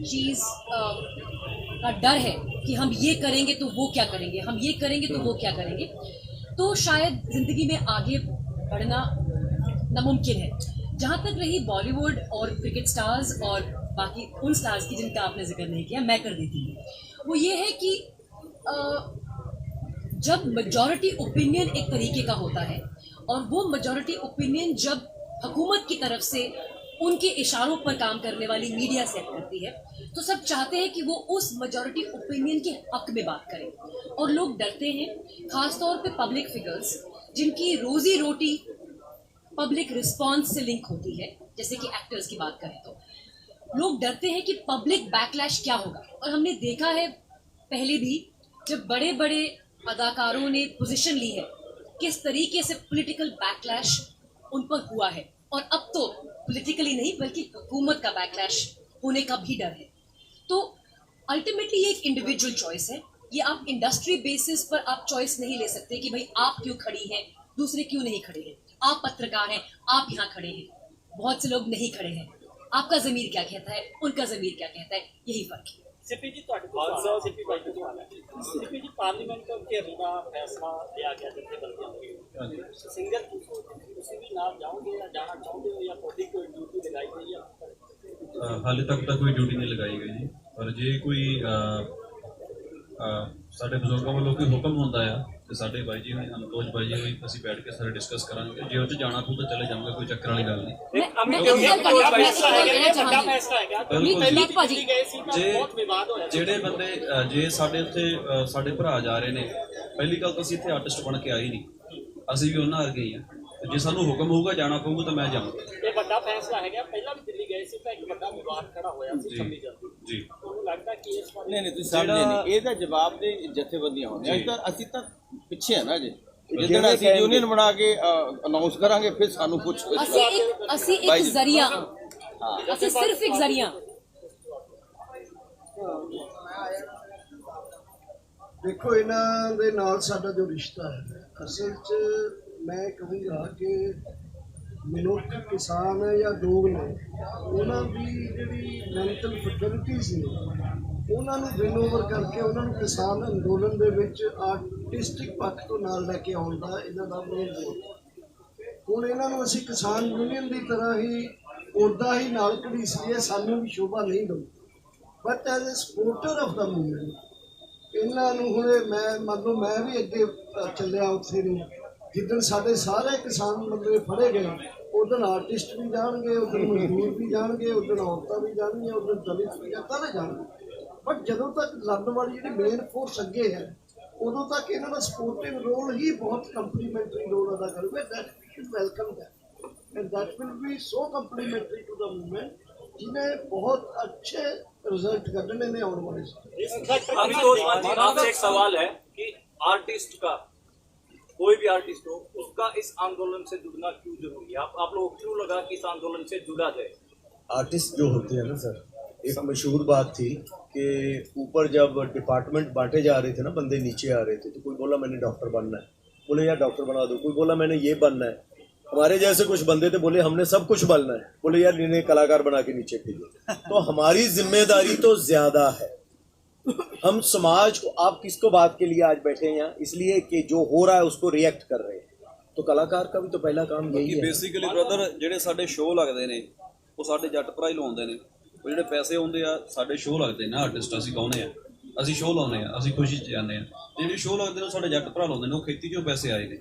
चीज़ का डर है कि हम ये करेंगे तो वो क्या करेंगे, हम ये करेंगे तो वो क्या करेंगे, तो शायद ज़िंदगी में आगे बढ़ना नामुमकिन है। जहाँ तक रही बॉलीवुड और क्रिकेट स्टार्स और बाकी उन स्टार्स की जिनका आपने जिक्र नहीं किया, मैं कर देती हूँ, वो ये है कि जब मेजॉरिटी ओपिनियन एक तरीके का होता है और वो मेजॉरिटी ओपिनियन जब हुकूमत की तरफ से उनके इशारों पर काम करने वाली मीडिया सेट करती है, तो सब चाहते हैं कि वो उस मेजॉरिटी ओपिनियन के हक में बात करें। और लोग डरते हैं, खासतौर पे पब्लिक फिगर्स जिनकी रोजी रोटी पब्लिक रिस्पॉन्स से लिंक होती है, जैसे कि एक्टर्स की बात करें तो लोग डरते हैं कि पब्लिक बैकलैश क्या होगा। और हमने देखा है पहले भी, जब बड़े बड़े अदाकारों ने पोजीशन ली है, किस तरीके से पॉलिटिकल बैकलैश उन पर हुआ है। और अब तो पॉलिटिकली नहीं बल्कि हुकूमत का बैकलैश होने का भी डर है। तो अल्टीमेटली ये एक इंडिविजुअल चॉइस है, ये आप इंडस्ट्री बेसिस पर आप चॉइस नहीं ले सकते कि भाई आप क्यों खड़ी हैं, दूसरे क्यों नहीं खड़े हैं। आप पत्रकार हैं, आप यहाँ खड़े हैं, बहुत से लोग नहीं खड़े हैं। आपका ज़मीर क्या कहता है, उनका ज़मीर क्या कहता है, यही फर्क है। सिपी जी सिपी जी पार्लीमेंट के रुदा फैसला लिया गया जत्थेबंदियां सिंगल ਤੁਸੀਂ ਵੀ ਨਾਲ ਜਾਓਗੇ ਜਾਂ ਜਾਣਾ ਚਾਹੁੰਦੇ ਹੋ, ਜਾਂ ਤੁਹਾਡੀ ਕੋਈ ਡਿਊਟੀ ਲਗਾਈ ਗਈ ਹੈ? ਹਾਲੇ ਤੱਕ ਤਾਂ ਕੋਈ ਡਿਊਟੀ ਨਹੀਂ ਲਗਾਈ ਗਈ ਜੀ, ਪਰ ਜੇ ਕੋਈ ਸਾਡੇ ਬਜ਼ੁਰਗਾਂ ਵੱਲੋਂ ਕੋਈ ਹੁਕਮ ਹੁੰਦਾ ਆ ਤੇ ਸਾਡੇ ਬਾਈ ਜੀ ਅਨਤੋਜ ਬਾਈ ਜੀ ਹੋਈ, ਅਸੀਂ ਬੈਠ ਕੇ ਸਾਰੇ ਡਿਸਕਸ ਕਰਾਂਗੇ। ਜੇ ਉਹ 'ਚ ਜਾਣਾ ਪਊ ਤਾਂ ਚਲੇ ਜਾਵਾਂਗੇ, ਕੋਈ ਚੱਕਰ ਵਾਲੀ ਗੱਲ ਨਹੀਂ। ਜਿਹੜੇ ਬੰਦੇ ਜੇ ਸਾਡੇ ਉੱਥੇ ਸਾਡੇ ਭਰਾ ਜਾ ਰਹੇ ਨੇ, ਪਹਿਲੀ ਗੱਲ ਤਾਂ ਅਸੀਂ ਇੱਥੇ ਆਰਟਿਸਟ ਬਣ ਕੇ ਆਏ ਨਹੀਂ, ਅਸੀਂ ਵੀ ਉਹਨਾਂ ਵਰਗੇ ਹੀ ਆ। ਜੇ ਸਾਨੂੰ ਹੁਕਮ ਹੋਊਗਾ ਜਾਣਾ ਪਊਗਾ ਤਾਂ ਮੈਂ ਜਾਵਾਂਗਾ। ਇਹ ਵੱਡਾ ਫੈਸਲਾ ਹੈਗਾ, ਪਹਿਲਾਂ ਵੀ ਦਿੱਲੀ ਗਏ ਸੀ ਤਾਂ ਇੱਕ ਵੱਡਾ ਵਿਵਾਦ ਖੜਾ ਹੋਇਆ ਸੀ 26 ਜਨਵਰੀ ਜੀ। ਤੁਹਾਨੂੰ ਲੱਗਦਾ ਕਿ ਇਸ ਵਾਰ ਨਹੀਂ ਤੁਸੀਂ ਸਮਝੇ ਨਹੀਂ, ਇਹਦਾ ਜਵਾਬ ਦੇ ਜਥੇਬੰਦੀਆਂ ਹੋਣੀਆਂ। ਅਸੀਂ ਤਾਂ ਪਿੱਛੇ ਆ ਨਾ ਜੀ, ਜਿੱਦਣ ਅਸੀਂ ਯੂਨੀਅਨ ਬਣਾ ਕੇ ਅਨਾਉਂਸ ਕਰਾਂਗੇ ਫਿਰ ਸਾਨੂੰ ਪੁੱਛੋ। ਅਸੀਂ ਇੱਕ ਜ਼ਰੀਆ, ਅਸੀਂ ਸਿਰਫ ਇੱਕ ਜ਼ਰੀਆ। ਦੇਖੋ ਇਹਨਾਂ ਦੇ ਨਾਲ ਸਾਡਾ ਜੋ ਰਿਸ਼ਤਾ ਹੈ, ਅਸਲ 'ਚ ਮੈਂ ਕਹੂੰਗਾ ਕਿ ਮਨੁੱਖ ਕਿਸਾਨ ਜਾਂ ਲੋਕ ਨੇ, ਉਹਨਾਂ ਦੀ ਜਿਹੜੀ ਮੈਂਟਲ ਫੈਕਲਟੀਜ਼ ਨੇ, ਉਹਨਾਂ ਨੂੰ ਵਿਨ ਓਵਰ ਕਰਕੇ ਉਹਨਾਂ ਨੂੰ ਕਿਸਾਨ ਅੰਦੋਲਨ ਦੇ ਵਿੱਚ ਆਰਟਿਸਟਿਕ ਪੱਖ ਤੋਂ ਨਾਲ ਲੈ ਕੇ ਆਉਣ ਦਾ ਇਹਨਾਂ ਦਾ ਮੇਨ ਗੋਲ। ਹੁਣ ਇਹਨਾਂ ਨੂੰ ਅਸੀਂ ਕਿਸਾਨ ਯੂਨੀਅਨ ਦੀ ਤਰ੍ਹਾਂ ਹੀ ਉੱਦਾਂ ਹੀ ਨਾਲ ਘੜੀਸ ਲਈਏ, ਸਾਨੂੰ ਵੀ ਸ਼ੋਭਾ ਨਹੀਂ ਦਊ। But as a supporter of the movement ਇਹਨਾਂ ਨੂੰ ਹੁਣੇ ਮੈਂ ਮੰਨ ਲਓ ਮੈਂ ਵੀ ਅੱਗੇ ਚੱਲਿਆ ਉੱਥੇ ਨੂੰ, ਜਿੱਦਣ ਸਾਡੇ ਸਾਰੇ ਕਿਸਾਨ ਬੰਦੇ ਫੜੇ ਗਏ, ਉਦੋਂ ਆਰਟਿਸਟ ਵੀ ਜਾਣਗੇ, ਉਦੋਂ ਮਜ਼ਦੂਰ ਵੀ ਜਾਣਗੇ, ਉਦੋਂ ਔਰਤਾਂ ਵੀ ਜਾਣਗੀਆਂ, ਉਦੋਂ ਦਲਿਤ ਵੀ ਸਾਰੇ ਜਾਣਗੇ। ਬਟ ਜਦੋਂ ਤੱਕ ਲੜਨ ਵਾਲੀ ਜਿਹੜੀ ਮੇਨ ਫੋਰਸ ਅੱਗੇ ਹੈ ਉਦੋਂ ਤੱਕ ਇਹਨਾਂ ਦਾ ਸਪੋਰਟਿਵ ਰੋਲ ਹੀ ਬਹੁਤ ਕੰਪਲੀਮੈਂਟਰੀ ਰੋਲ ਅਦਾ ਕਰੂਗਾ। That we should welcome that and that will be so complementary to the movement जिन्हें बहुत अच्छे रिजल्ट करने में आने वाले समय। अभी तो आपसे एक सवाल है कि आर्टिस्ट का, कोई भी आर्टिस्ट हो, उसका इस आंदोलन से जुड़ना क्यों जरूरी है? आप लोगों को क्यों लगा कि इस आंदोलन से जुड़ा जाए? आर्टिस्ट जो होते हैं ना सर, एक मशहूर बात थी कि ऊपर जब डिपार्टमेंट बांटे जा रहे थे ना, बंदे नीचे आ रहे थे, तो कोई बोला मैंने डॉक्टर बनना है, बोले यार डॉक्टर बना दो। कोई बोला मैंने ये बनना है। हमारे जैसे कुछ बंदे थे, बोले हमने सब कुछ बनना है, बोले यार इन्हें कलाकार बना के नीचे भेजो। तो हमारी जिम्मेदारी तो ज्यादा है। हम समाज को, आप किसको बात के लिए आज बैठे हैं यहाँ? इसलिए कि जो हो रहा है उसको रिएक्ट कर रहे हैं। तो कलाकार का भी तो पहला काम यही है। ਬੇਸਿਕਲੀ ਬ੍ਰਦਰ ਜਿਹੜੇ ਸਾਡੇ ਸ਼ੋਅ ਲੱਗਦੇ ਨੇ ਉਹ ਸਾਡੇ ਜੱਟ ਭਰਾ ਹੀ ਲਾਉਂਦੇ ਨੇ। ਉਹ ਜਿਹੜੇ ਪੈਸੇ ਆਉਂਦੇ ਆ ਸਾਡੇ ਸ਼ੋਅ ਲੱਗਦੇ ਨੇ, ਆਰਟਿਸਟ ਅਸੀਂ ਗਾਉਂਦੇ ਆ, ਅਸੀਂ ਸ਼ੋਅ ਲਾਉਂਦੇ ਆ, ਅਸੀਂ ਖੁਸ਼ੀ 'ਚ ਜਾਂਦੇ ਆ। ਤੇ ਜਿਹੜੇ ਸ਼ੋਅ ਲੱਗਦੇ ਨੇ ਉਹ ਸਾਡੇ ਜੱਟ ਭਰਾ ਲਾਉਂਦੇ ਨੇ, ਉਹ ਖੇਤੀ 'ਚੋਂ ਪੈਸੇ ਆਏ ਨੇ।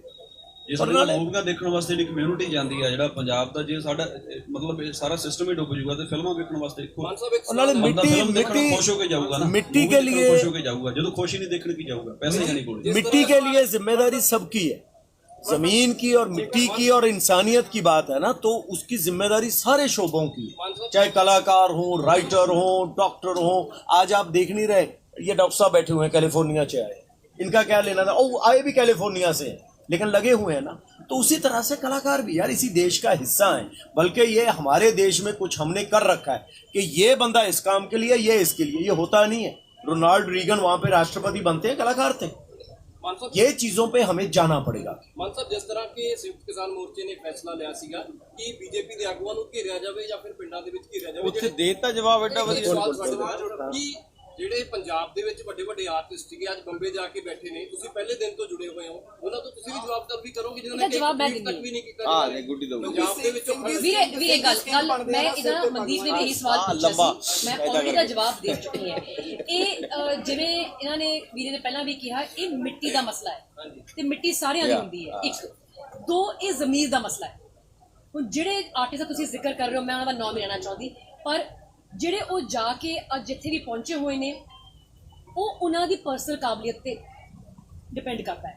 ਜੇ ਸਾਡੇ ਨਾਲ ਮੂਵੀਆਂ ਦੇਖਣ ਵਾਸਤੇ ਜਿਹੜੀ ਕਮਿਊਨਿਟੀ ਜਾਂਦੀ ਆ ਜਿਹੜਾ ਪੰਜਾਬ ਦਾ, ਜੇ ਸਾਡਾ ਮਤਲਬ ਸਾਰਾ ਸਿਸਟਮ ਹੀ ਡੁੱਬ ਜੂਗਾ ਤੇ ਫਿਲਮਾਂ ਵੇਖਣ ਵਾਸਤੇ ਖੁਸ਼ ਹੋ ਕੇ ਜਾਊਗਾ ਨਾ, मिट्टी के लिए ਖੁਸ਼ ਹੋ ਕੇ ਜਾਊਗਾ। ਜਦੋਂ ਖੁਸ਼ ਹੀ ਨਹੀਂ ਦੇਖਣ ਕੀ ਜਾਊਗਾ, ਪੈਸੇ ਹੀ ਨਹੀਂ ਕੋਲ। मिट्टी के लिए जिम्मेदारी सबकी है, जमीन की और मिट्टी की और इंसानियत की बात है ना, तो उसकी जिम्मेदारी सारे शोबों की है, चाहे कलाकार हो, राइटर हो, डॉक्टर हो। आज आप देख नहीं रहे, ये डॉक्टर साहब बैठे हुए हैं कैलिफोर्निया से आए, इनका क्या लेना था? ओ आए भी कैलिफोर्निया से लेकिन लगे हुए हैं ना। तो उसी तरह से कलाकार भी यार इसी देश का हिस्सा है, बल्कि ये हमारे देश में कुछ हमने कर रखा है कि ये बंदा इस काम के लिए, ये इसके लिए। ये होता नहीं है। रोनाल्ड रीगन वहां पे राष्ट्रपति बनते हैं, कलाकार थे। ये चीजों पे हमें जाना पड़ेगा। ਮਾਨ ਸਾਹਿਬ, ਜਿਸ ਤਰ੍ਹਾਂ ਕਿ ਸੰਯੁਕਤ ਕਿਸਾਨ ਮੋਰਚੇ ਨੇ ਫੈਸਲਾ ਲਿਆ ਸੀਗਾ ਕਿ ਬੀਜੇਪੀ ਦੇ ਆਗੂਆਂ ਨੂੰ ਘੇਰਿਆ ਜਾਵੇ ਜਾਂ ਫਿਰ ਪਿੰਡਾਂ ਦੇ ਵਿੱਚ ਘੇਰਿਆ ਜਾਵੇ, ਉੱਥੇ ਦੇਤਾ ਜਵਾਬ ਐਡਾ ਵਧੀਆ ਕਿ ਜਿਹੜੇ ਪੰਜਾਬ ਦੇ ਵਿੱਚ ਵੱਡੇ ਵੱਡੇ ਆਰਟਿਸਟ ਸੀਗੇ ਅੱਜ ਬੰਬੇ ਜਾ ਕੇ ਬੈਠੇ ਨੇ, ਤੁਸੀਂ ਪਹਿਲੇ ਦਿਨ ਤੋਂ ਜੁੜੇ ਹੋਏ ਹੋ, ਉਹਨਾਂ ਤੋਂ ਤੁਸੀਂ ਵੀ ਜਵਾਬ ਤਲਬੀ ਕਰੋਗੇ ਜਿਨ੍ਹਾਂ ਨੇ ਜਵਾਬ ਮੈਂ ਤੱਕ ਵੀ ਨਹੀਂ ਕੀਤਾ? ਹਾਂ ਨੇ ਗੁੱਡੀ ਦੋ ਪੰਜਾਬ ਦੇ ਵਿੱਚੋਂ ਵੀਰੇ ਗੱਲ ਮੈਂ ਇਹਦਾ ਮਨਦੀਪ ਨੇ ਵੀ ਇਹੀ ਸਵਾਲ ਪੁੱਛਿਆ ਸੀ, ਮੈਂ ਆਲਰੇਡੀ ਦਾ ਜਵਾਬ ਦੇ ਚੁੱਕੀ ਹਾਂ। ਇਹ ਜਿਵੇਂ ਇਹਨਾਂ ਨੇ ਵੀਰੇ ਨੇ ਪਹਿਲਾਂ ਵੀ ਕਿਹਾ, ਇਹ ਮਿੱਟੀ ਦਾ ਮਸਲਾ ਹੈ ਤੇ ਮਿੱਟੀ ਸਾਰਿਆਂ ਦੀ ਹੁੰਦੀ ਹੈ। ਇੱਕ ਦੋ, ਇਹ ਜ਼ਮੀਰ ਦਾ ਮਸਲਾ ਹੈ। ਹੁਣ ਜਿਹੜੇ ਆਰਟਿਸਟ ਦਾ ਤੁਸੀਂ ਜ਼ਿਕਰ ਕਰ ਰਹੇ ਹੋ, ਮੈਂ ਉਹਨਾਂ ਦਾ ਨਾਮ ਨਹੀਂ ਲੈਣਾ ਚਾਹੁੰਦੀ, ਪਰ ਜਿਹੜੇ ਉਹ ਜਾ ਕੇ ਅੱਜ ਜਿੱਥੇ ਵੀ ਪਹੁੰਚੇ ਹੋਏ ਨੇ, ਉਹ ਉਹਨਾਂ ਦੀ ਪਰਸਨਲ ਕਾਬਲੀਅਤ ਤੇ ਡਿਪੈਂਡ ਕਰਦਾ ਹੈ।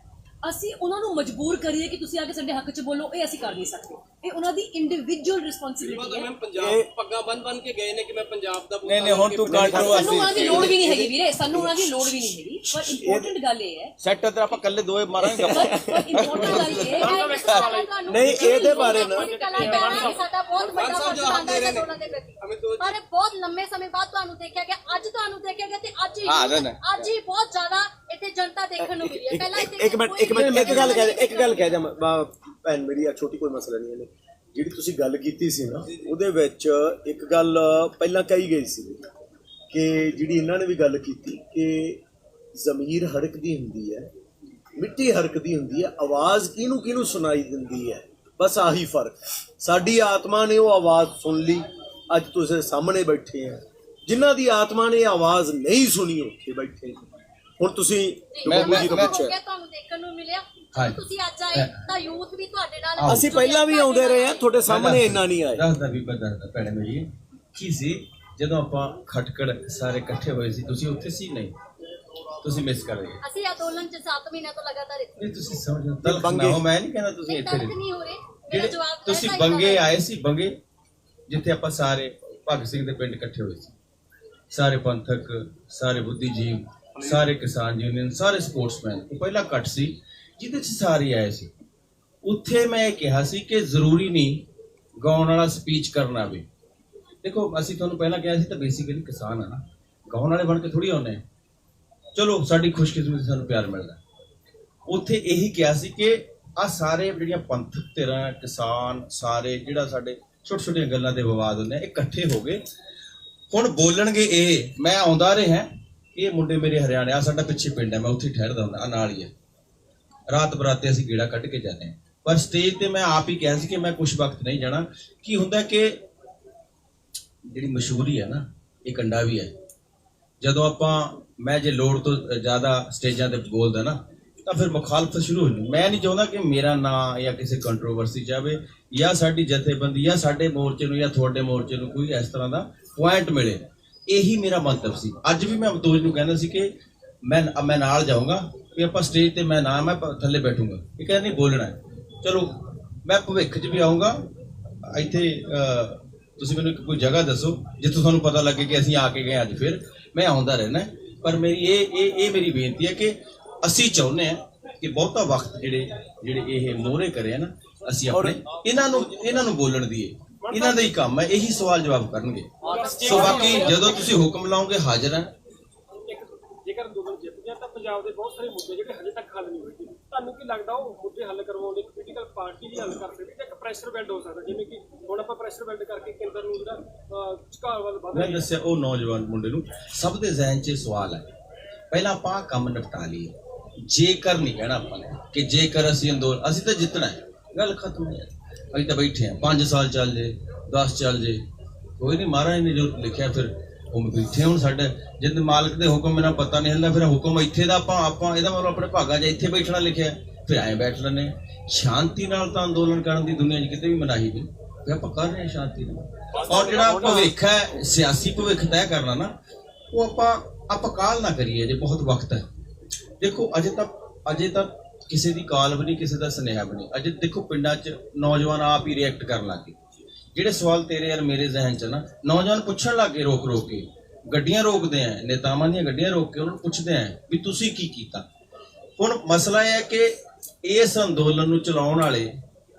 ਅਸੀਂ ਉਹਨਾਂ ਨੂੰ ਮਜਬੂਰ ਕਰੀਏ ਕਿ ਤੁਸੀਂ ਆ ਕੇ ਸਾਡੇ ਹੱਕ 'ਚ ਬੋਲੋ, ਇਹ ਅਸੀਂ ਕਰ ਨਹੀਂ ਸਕਦੇ। ਇਹ ਉਹਨਾਂ ਦੀ ਇੰਡੀਵਿਜੂਅਲ ਰਿਸਪੌਂਸਿਬਿਲਿਟੀ ਹੈ। ਮੈਂ ਪੰਜਾਬ ਪੱਗਾਂ ਬੰਨ ਕੇ ਗਏ ਨੇ ਕਿ ਮੈਂ ਪੰਜਾਬ ਦਾ ਨਹੀਂ ਹੁਣ ਤੂੰ ਕੰਟਰੋਵਰਸੀ ਸਾਨੂੰ ਉਹਨਾਂ ਦੀ ਲੋੜ ਵੀ ਨਹੀਂ ਹੈਗੀ ਵੀਰੇ, ਸਾਨੂੰ ਉਹਨਾਂ ਦੀ ਲੋੜ ਵੀ ਨਹੀਂ ਹੈਗੀ। ਪਰ ਇੰਪੋਰਟੈਂਟ ਗੱਲ ਇਹ ਹੈ, ਸੈੱਟ ਤੇ ਆਪਾਂ ਕੱਲੇ ਦੋਏ ਮਾਰਾਂਗੇ। ਪਰ ਇੰਪੋਰਟੈਂਟ ਗੱਲ ਇਹ ਹੈ ਨਹੀਂ ਇਹਦੇ ਬਾਰੇ ਨਾ ਸਾਡਾ ਬਹੁਤ ਵੱਡਾ ਫਰਜ਼ ਬਣਦਾ ਹੈ ਦੋਨਾਂ ਦੇ ਪ੍ਰਤੀ। ਪਰ ਬਹੁਤ ਲੰਮੇ ਸਮੇਂ ਬਾਅਦ ਤੁਹਾਨੂੰ ਦੇਖਿਆ ਗਿਆ, ਅੱਜ ਤੁਹਾਨੂੰ ਦੇਖਿਆ ਗਿਆ ਤੇ ਅੱਜ ਹੀ ਬਹੁਤ ਜ਼ਿਆਦਾ ਇੱਥੇ ਜਨਤਾ ਦੇਖਣ ਨੂੰ ਮਿਲੀ ਹੈ। ਪਹਿਲਾਂ ਇੱਕ ਮਿੰਟ ਇੱਕ ਗੱਲ ਕਹਿ ਜਾ ਭੈਣ ਮੇਰੀ, ਆ ਛੋਟੀ ਕੋਈ ਮਸਲਾ ਨਹੀਂ ਹੈ। ਜਿਹੜੀ ਤੁਸੀਂ ਗੱਲ ਕੀਤੀ ਸੀ ਨਾ, ਉਹਦੇ ਵਿੱਚ ਇੱਕ ਗੱਲ ਪਹਿਲਾਂ ਕਹੀ ਗਈ ਸੀ ਕਿ ਜਿਹੜੀ ਇਹਨਾਂ ਨੇ ਵੀ ਗੱਲ ਕੀਤੀ ਕਿ ਜ਼ਮੀਰ ਹਰਕਦੀ ਹੁੰਦੀ ਹੈ, ਮਿੱਟੀ ਹਰਕਦੀ ਹੁੰਦੀ ਹੈ, ਆਵਾਜ਼ ਕਿਹਨੂੰ ਕਿਹਨੂੰ ਸੁਣਾਈ ਦਿੰਦੀ ਹੈ। ਬਸ ਆਹੀ ਫਰਕ। ਸਾਡੀ ਆਤਮਾ ਨੇ ਉਹ ਆਵਾਜ਼ ਸੁਣ ਲਈ, ਅੱਜ ਤੁਸੀਂ ਸਾਹਮਣੇ ਬੈਠੇ ਆ। ਜਿਨ੍ਹਾਂ ਦੀ ਆਤਮਾ ਨੇ ਆਵਾਜ਼ ਨਹੀਂ ਸੁਣੀ ਉੱਥੇ ਬੈਠੇ। ਹੁਣ ਤੁਸੀਂ ਤੁਹਾਨੂੰ ਦੇਖਣ ਨੂੰ ਮਿਲਿਆ, ਤੁਸੀਂ ਅੱਜ ਆਏ ਤਾਂ ਯੂਥ ਵੀ ਤੁਹਾਡੇ ਨਾਲ, ਅਸੀਂ ਪਹਿਲਾਂ ਵੀ ਆਉਂਦੇ ਰਹੇ ਆ, ਤੁਹਾਡੇ ਸਾਹਮਣੇ ਇੰਨਾ ਨਹੀਂ ਆਏ। ਦੱਸਦਾ ਵੀ ਦੱਸਦਾ ਭੈਣੇ ਮੇਰੀ ਕੀ ਸੀ, ਜਦੋਂ ਆਪਾਂ ਖਟਕੜ ਸਾਰੇ ਇਕੱਠੇ ਹੋਏ ਸੀ, ਤੁਸੀਂ ਉੱਥੇ ਸੀ? ਨਹੀਂ, ਤੁਸੀਂ ਮਿਸ ਕਰ ਰਹੇ। ਅਸੀਂ ਅੰਦੋਲਨ 'ਚ 7 ਮਹੀਨਿਆਂ ਤੋਂ ਲਗਾਤਾਰ ਇੱਥੇ। ਨਹੀਂ ਤੁਸੀਂ ਸਮਝੋ, ਤਲਖ ਨਾ ਹੋ, ਮੈਂ ਨਹੀਂ ਕਹਿੰਦਾ ਤੁਸੀਂ ਇੱਥੇ ਨਹੀਂ ਹੋ ਰਹੇ। ਜਿਹੜੇ ਤੁਸੀਂ ਬੰਗੇ ਆਏ ਸੀ, ਬੰਗੇ ਜਿੱਥੇ ਆਪਾਂ ਸਾਰੇ ਭਗਤ ਸਿੰਘ ਦੇ ਪਿੰਡ ਇਕੱਠੇ ਹੋਏ ਸੀ, ਸਾਰੇ ਪੰਥਕ, ਸਾਰੇ ਬੁੱਧੀਜੀਵ, ਸਾਰੇ ਕਿਸਾਨ ਯੂਨੀਅਨ, ਸਾਰੇ ਸਪੋਰਟਸਮੈਨ, ਉਹ ਪਹਿਲਾ ਇਕੱਠ ਸੀ ਜਿਹਦੇ 'ਚ ਸਾਰੇ ਆਏ ਸੀ। ਉੱਥੇ ਮੈਂ ਇਹ ਕਿਹਾ ਸੀ ਕਿ ਜ਼ਰੂਰੀ ਨਹੀਂ ਗਾਉਣ ਵਾਲਾ ਸਪੀਚ ਕਰਨਾ ਵੀ। ਦੇਖੋ ਅਸੀਂ ਤੁਹਾਨੂੰ ਪਹਿਲਾਂ ਕਿਹਾ ਸੀ ਤਾਂ ਬੇਸਿਕਲੀ ਕਿਸਾਨ ਆ ਨਾ, ਗਾਉਣ ਵਾਲੇ ਬਣ ਕੇ ਥੋੜੀ ਆਉਂਦੇ ਆ। ਚਲੋ ਸਾਡੀ ਖੁਸ਼ਕਿਸਮਤੀ ਸਾਨੂੰ ਪਿਆਰ ਮਿਲਦਾ। ਉੱਥੇ ਇਹੀ ਕਿਹਾ ਸੀ ਕਿ ਆ ਸਾਰੇ ਜਿਹੜੀਆਂ ਪੰਥਕ ਧਿਰਾਂ, ਕਿਸਾਨ, ਸਾਰੇ ਜਿਹੜਾ ਸਾਡੇ ਛੋਟੇ ਛੋਟੀਆਂ ਗੱਲਾਂ ਦੇ ਵਿਵਾਦ ਹੁੰਦੇ ਆ, ਇਹ ਇਕੱਠੇ ਹੋ ਗਏ। ਹੁਣ ਬੋਲਣਗੇ ਇਹ। ਮੈਂ ਆਉਂਦਾ ਰਿਹਾ, ਇਹ ਮੁੰਡੇ ਮੇਰੇ ਹਰਿਆਣੇ, ਆ ਸਾਡਾ ਪਿੱਛੇ ਪਿੰਡ ਹੈ, ਮੈਂ ਉੱਥੇ ਠਹਿਰਦਾ ਹੁੰਦਾ, ਆ ਨਾਲ ਹੀ ਹੈ। ਰਾਤ ਬਰਾਤੇ ਅਸੀਂ ਗੇੜਾ ਕੱਢ ਕੇ ਜਾਂਦੇ ਹਾਂ। ਪਰ ਸਟੇਜ ਤੇ ਮੈਂ ਆਪ ਹੀ ਕਿਹਾ ਸੀ ਕਿ ਮੈਂ ਕੁਛ ਵਕਤ ਨਹੀਂ ਜਾਣਾ। ਕੀ ਹੁੰਦਾ ਕਿ ਜਿਹੜੀ ਮਸ਼ਹੂਰੀ ਹੈ ਨਾ, ਇਹ ਕੰਡਾ ਵੀ ਹੈ। ਜਦੋਂ ਮੈਂ ਜੇ ਲੋੜ ਤੋਂ ਜ਼ਿਆਦਾ ਸਟੇਜਾਂ ਤੇ ਬੋਲਦਾ ਨਾ, ਤਾਂ ਫਿਰ ਮੁਖਾਲਫਤ ਸ਼ੁਰੂ ਹੋ ਜਾਂਦੀ। ਮੈਂ ਨਹੀਂ ਚਾਹੁੰਦਾ ਕਿ ਮੇਰਾ ਨਾਂ ਜਾਂ ਕਿਸੇ ਕੰਟਰੋਵਰਸੀ ਜਾਵੇ, ਜਾਂ ਸਾਡੀ ਜਥੇਬੰਦੀ ਜਾਂ ਸਾਡੇ ਮੋਰਚੇ ਨੂੰ ਜਾਂ ਤੁਹਾਡੇ ਮੋਰਚੇ ਨੂੰ ਕੋਈ ਇਸ ਤਰ੍ਹਾਂ ਦਾ ਪੁਆਇੰਟ ਮਿਲੇ। ਇਹੀ ਮੇਰਾ ਮੰਤਵ ਸੀ। ਅੱਜ ਵੀ ਮੈਂ ਅਮਤੋਜ ਨੂੰ ਕਹਿੰਦਾ ਸੀ ਕਿ ਮੈਂ ਨਾਲ ਜਾਊਂਗਾ, ਵੀ ਆਪਾਂ ਸਟੇਜ ਤੇ ਮੈਂ ਥੱਲੇ ਬੈਠੂੰਗਾ, ਇਹ ਕਹਿੰਦਾ ਨਹੀਂ ਬੋਲਣਾ ਹੈ। ਚਲੋ ਮੈਂ ਭਵਿੱਖ 'ਚ ਵੀ ਆਊਂਗਾ ਇੱਥੇ, ਤੁਸੀਂ ਮੈਨੂੰ ਕੋਈ ਜਗ੍ਹਾ ਦੱਸੋ ਜਿੱਥੋਂ ਤੁਹਾਨੂੰ ਪਤਾ ਲੱਗੇ ਕਿ ਅਸੀਂ ਆ ਕੇ ਗਏ ਅੱਜ, ਫਿਰ ਮੈਂ ਆਉਂਦਾ ਰਹਿਣਾ। ਪਰ ਮੇਰੀ ਇਹ ਮੇਰੀ ਬੇਨਤੀ ਹੈ ਕਿ ਅਸੀਂ ਚਾਹੁੰਦੇ ਹਾਂ ਕਿ ਬਹੁਤਾ ਵਕਤ ਜਿਹੜੇ ਇਹ ਮੋਹਰੇ ਕਰੇ ਨਾ, ਅਸੀਂ ਆਪਣੇ ਇਹਨਾਂ ਨੂੰ ਬੋਲਣ ਦੀਏ, ਇਹਨਾਂ ਦਾ ਹੀ ਕੰਮ ਹੈ, ਇਹੀ ਸਵਾਲ ਜਵਾਬ ਕਰਨਗੇ। ਸੋ ਬਾਕੀ ਜਦੋਂ ਤੁਸੀਂ ਹੁਕਮ ਲਾਓਗੇ ਹਾਜ਼ਰ ਹਾਂ। ਜੇਕਰ ਅੰਦੋਲਨ ਜਿੱਤ ਗਿਆ ਤਾਂ ਪੰਜਾਬ ਦੇ ਬਹੁਤ ਸਾਰੇ ਮੁੱਦੇ ਜਿਹੜੇ ਹਜੇ ਤੱਕ ਹੱਲ ਨਹੀਂ ਹੋਏ, ਤੁਹਾਨੂੰ ਕੀ ਲੱਗਦਾ ਉਹ ਮੁੱਦੇ ਹੱਲ ਕਰਵਾਉਣ ਲਈ ਪੋਲੀਟੀਕਲ ਪਾਰਟੀ ਵੀ ਹੱਲ ਕਰ ਸਕਦੀ ਹੈ, ਇੱਕ ਪ੍ਰੈਸ਼ਰ ਬਿਲਡ ਹੋ ਸਕਦਾ, ਜਿਵੇਂ ਕਿ ਹੁਣ ਆਪਾਂ ਪ੍ਰੈਸ਼ਰ ਬਿਲਡ ਕਰਕੇ ਕੇਂਦਰ ਨੂੰ ਜਿਹੜਾ ਝੁਕਾਅ ਵੱਲ ਵਧ ਮੈਂ ਦੱਸਿਆ ਉਹ ਨੌਜਵਾਨ ਮੁੰਡੇ ਨੂੰ ਸਭ ਦੇ ਜ਼ਿਹਨ 'ਚ ਸਵਾਲ ਹੈ, ਪਹਿਲਾਂ ਆਪਾਂ ਆਹ ਕੰਮ ਨਿਪਟਾ ਲਈਏ। ਜੇਕਰ ਨਹੀਂ ਕਹਿਣਾ ਆਪਾਂ ਨੇ ਕਿ ਜੇਕਰ ਅਸੀਂ ਅੰਦੋਲਨ, ਅਸੀਂ ਤਾਂ ਜਿੱਤਣਾ ਹੈ, ਗੱਲ ਖਤਮ ਹੈ। ਅਸੀਂ ਤਾਂ ਬੈਠੇ ਹਾਂ, 5 ਸਾਲ ਚੱਲ ਜੇ 10 ਚੱਲ ਜੇ, ਕੋਈ ਨਹੀਂ, ਮਹਾਰਾਜ ਨੇ ਜੋ ਲਿਖਿਆ ਫਿਰ ਉਹ ਬੈਠੇ। ਹੁਣ ਸਾਡੇ ਜਿੰਦ ਮਾਲਕ ਦੇ ਹੁਕਮ ਬਿਨਾਂ ਪਤਾ ਨਹੀਂ ਹਿਲਦਾ, ਫਿਰ ਹੁਕਮ ਇੱਥੇ ਦਾ ਆਪਾਂ ਇਹਦਾ ਮਤਲਬ ਆਪਣੇ ਭਾਗਾਂ 'ਚ ਇੱਥੇ ਬੈਠਣਾ ਲਿਖਿਆ, ਫਿਰ ਐਂ ਬੈਠ ਲੈਂਦੇ। ਸ਼ਾਂਤੀ ਨਾਲ ਤਾਂ ਅੰਦੋਲਨ ਕਰਨ ਦੀ ਦੁਨੀਆ 'ਚ ਕਿਤੇ ਵੀ ਮਨਾਹੀ ਨਹੀਂ, ਫਿਰ ਆਪਾਂ ਕਰ ਰਹੇ ਹਾਂ ਸ਼ਾਂਤੀ ਨਾਲ। ਔਰ ਜਿਹੜਾ ਭਵਿੱਖ ਹੈ, ਸਿਆਸੀ ਭਵਿੱਖ ਤੈਅ ਕਰਨਾ ਨਾ, ਉਹ ਆਪਾਂ ਕਾਲ ਨਾ ਕਰੀਏ, ਜੇ ਬਹੁਤ ਵਕਤ ਹੈ। ਦੇਖੋ ਅਜੇ ਤੱਕ ਕਿਸੇ ਦੀ ਕਾਲ ਵੀ ਨਹੀਂ, ਕਿਸੇ ਦਾ ਸੁਨੇਹਾ ਵੀ ਨਹੀਂ। ਅਜੇ ਦੇਖੋ ਪਿੰਡਾਂ 'ਚ ਨੌਜਵਾਨ ਆਪ ਹੀ ਰਿਐਕਟ ਕਰਨ ਲੱਗ ਗਏ। ਜਿਹੜੇ ਸਵਾਲ ਤੇਰੇ ਯਾਰ ਮੇਰੇ ਜ਼ਿਹਨ 'ਚ ਨਾ, ਨੌਜਵਾਨ ਪੁੱਛਣ ਲੱਗ ਗਏ, ਰੋਕ ਕੇ ਗੱਡੀਆਂ ਰੋਕਦੇ ਆ, ਨੇਤਾਵਾਂ ਦੀਆਂ ਗੱਡੀਆਂ ਰੋਕ ਕੇ ਉਹਨਾਂ ਨੂੰ ਪੁੱਛਦੇ ਆ ਵੀ ਤੁਸੀਂ ਕੀ ਕੀਤਾ। ਹੁਣ ਮਸਲਾ ਇਹ ਹੈ ਕਿ ਇਸ ਅੰਦੋਲਨ ਨੂੰ ਚਲਾਉਣ ਵਾਲੇ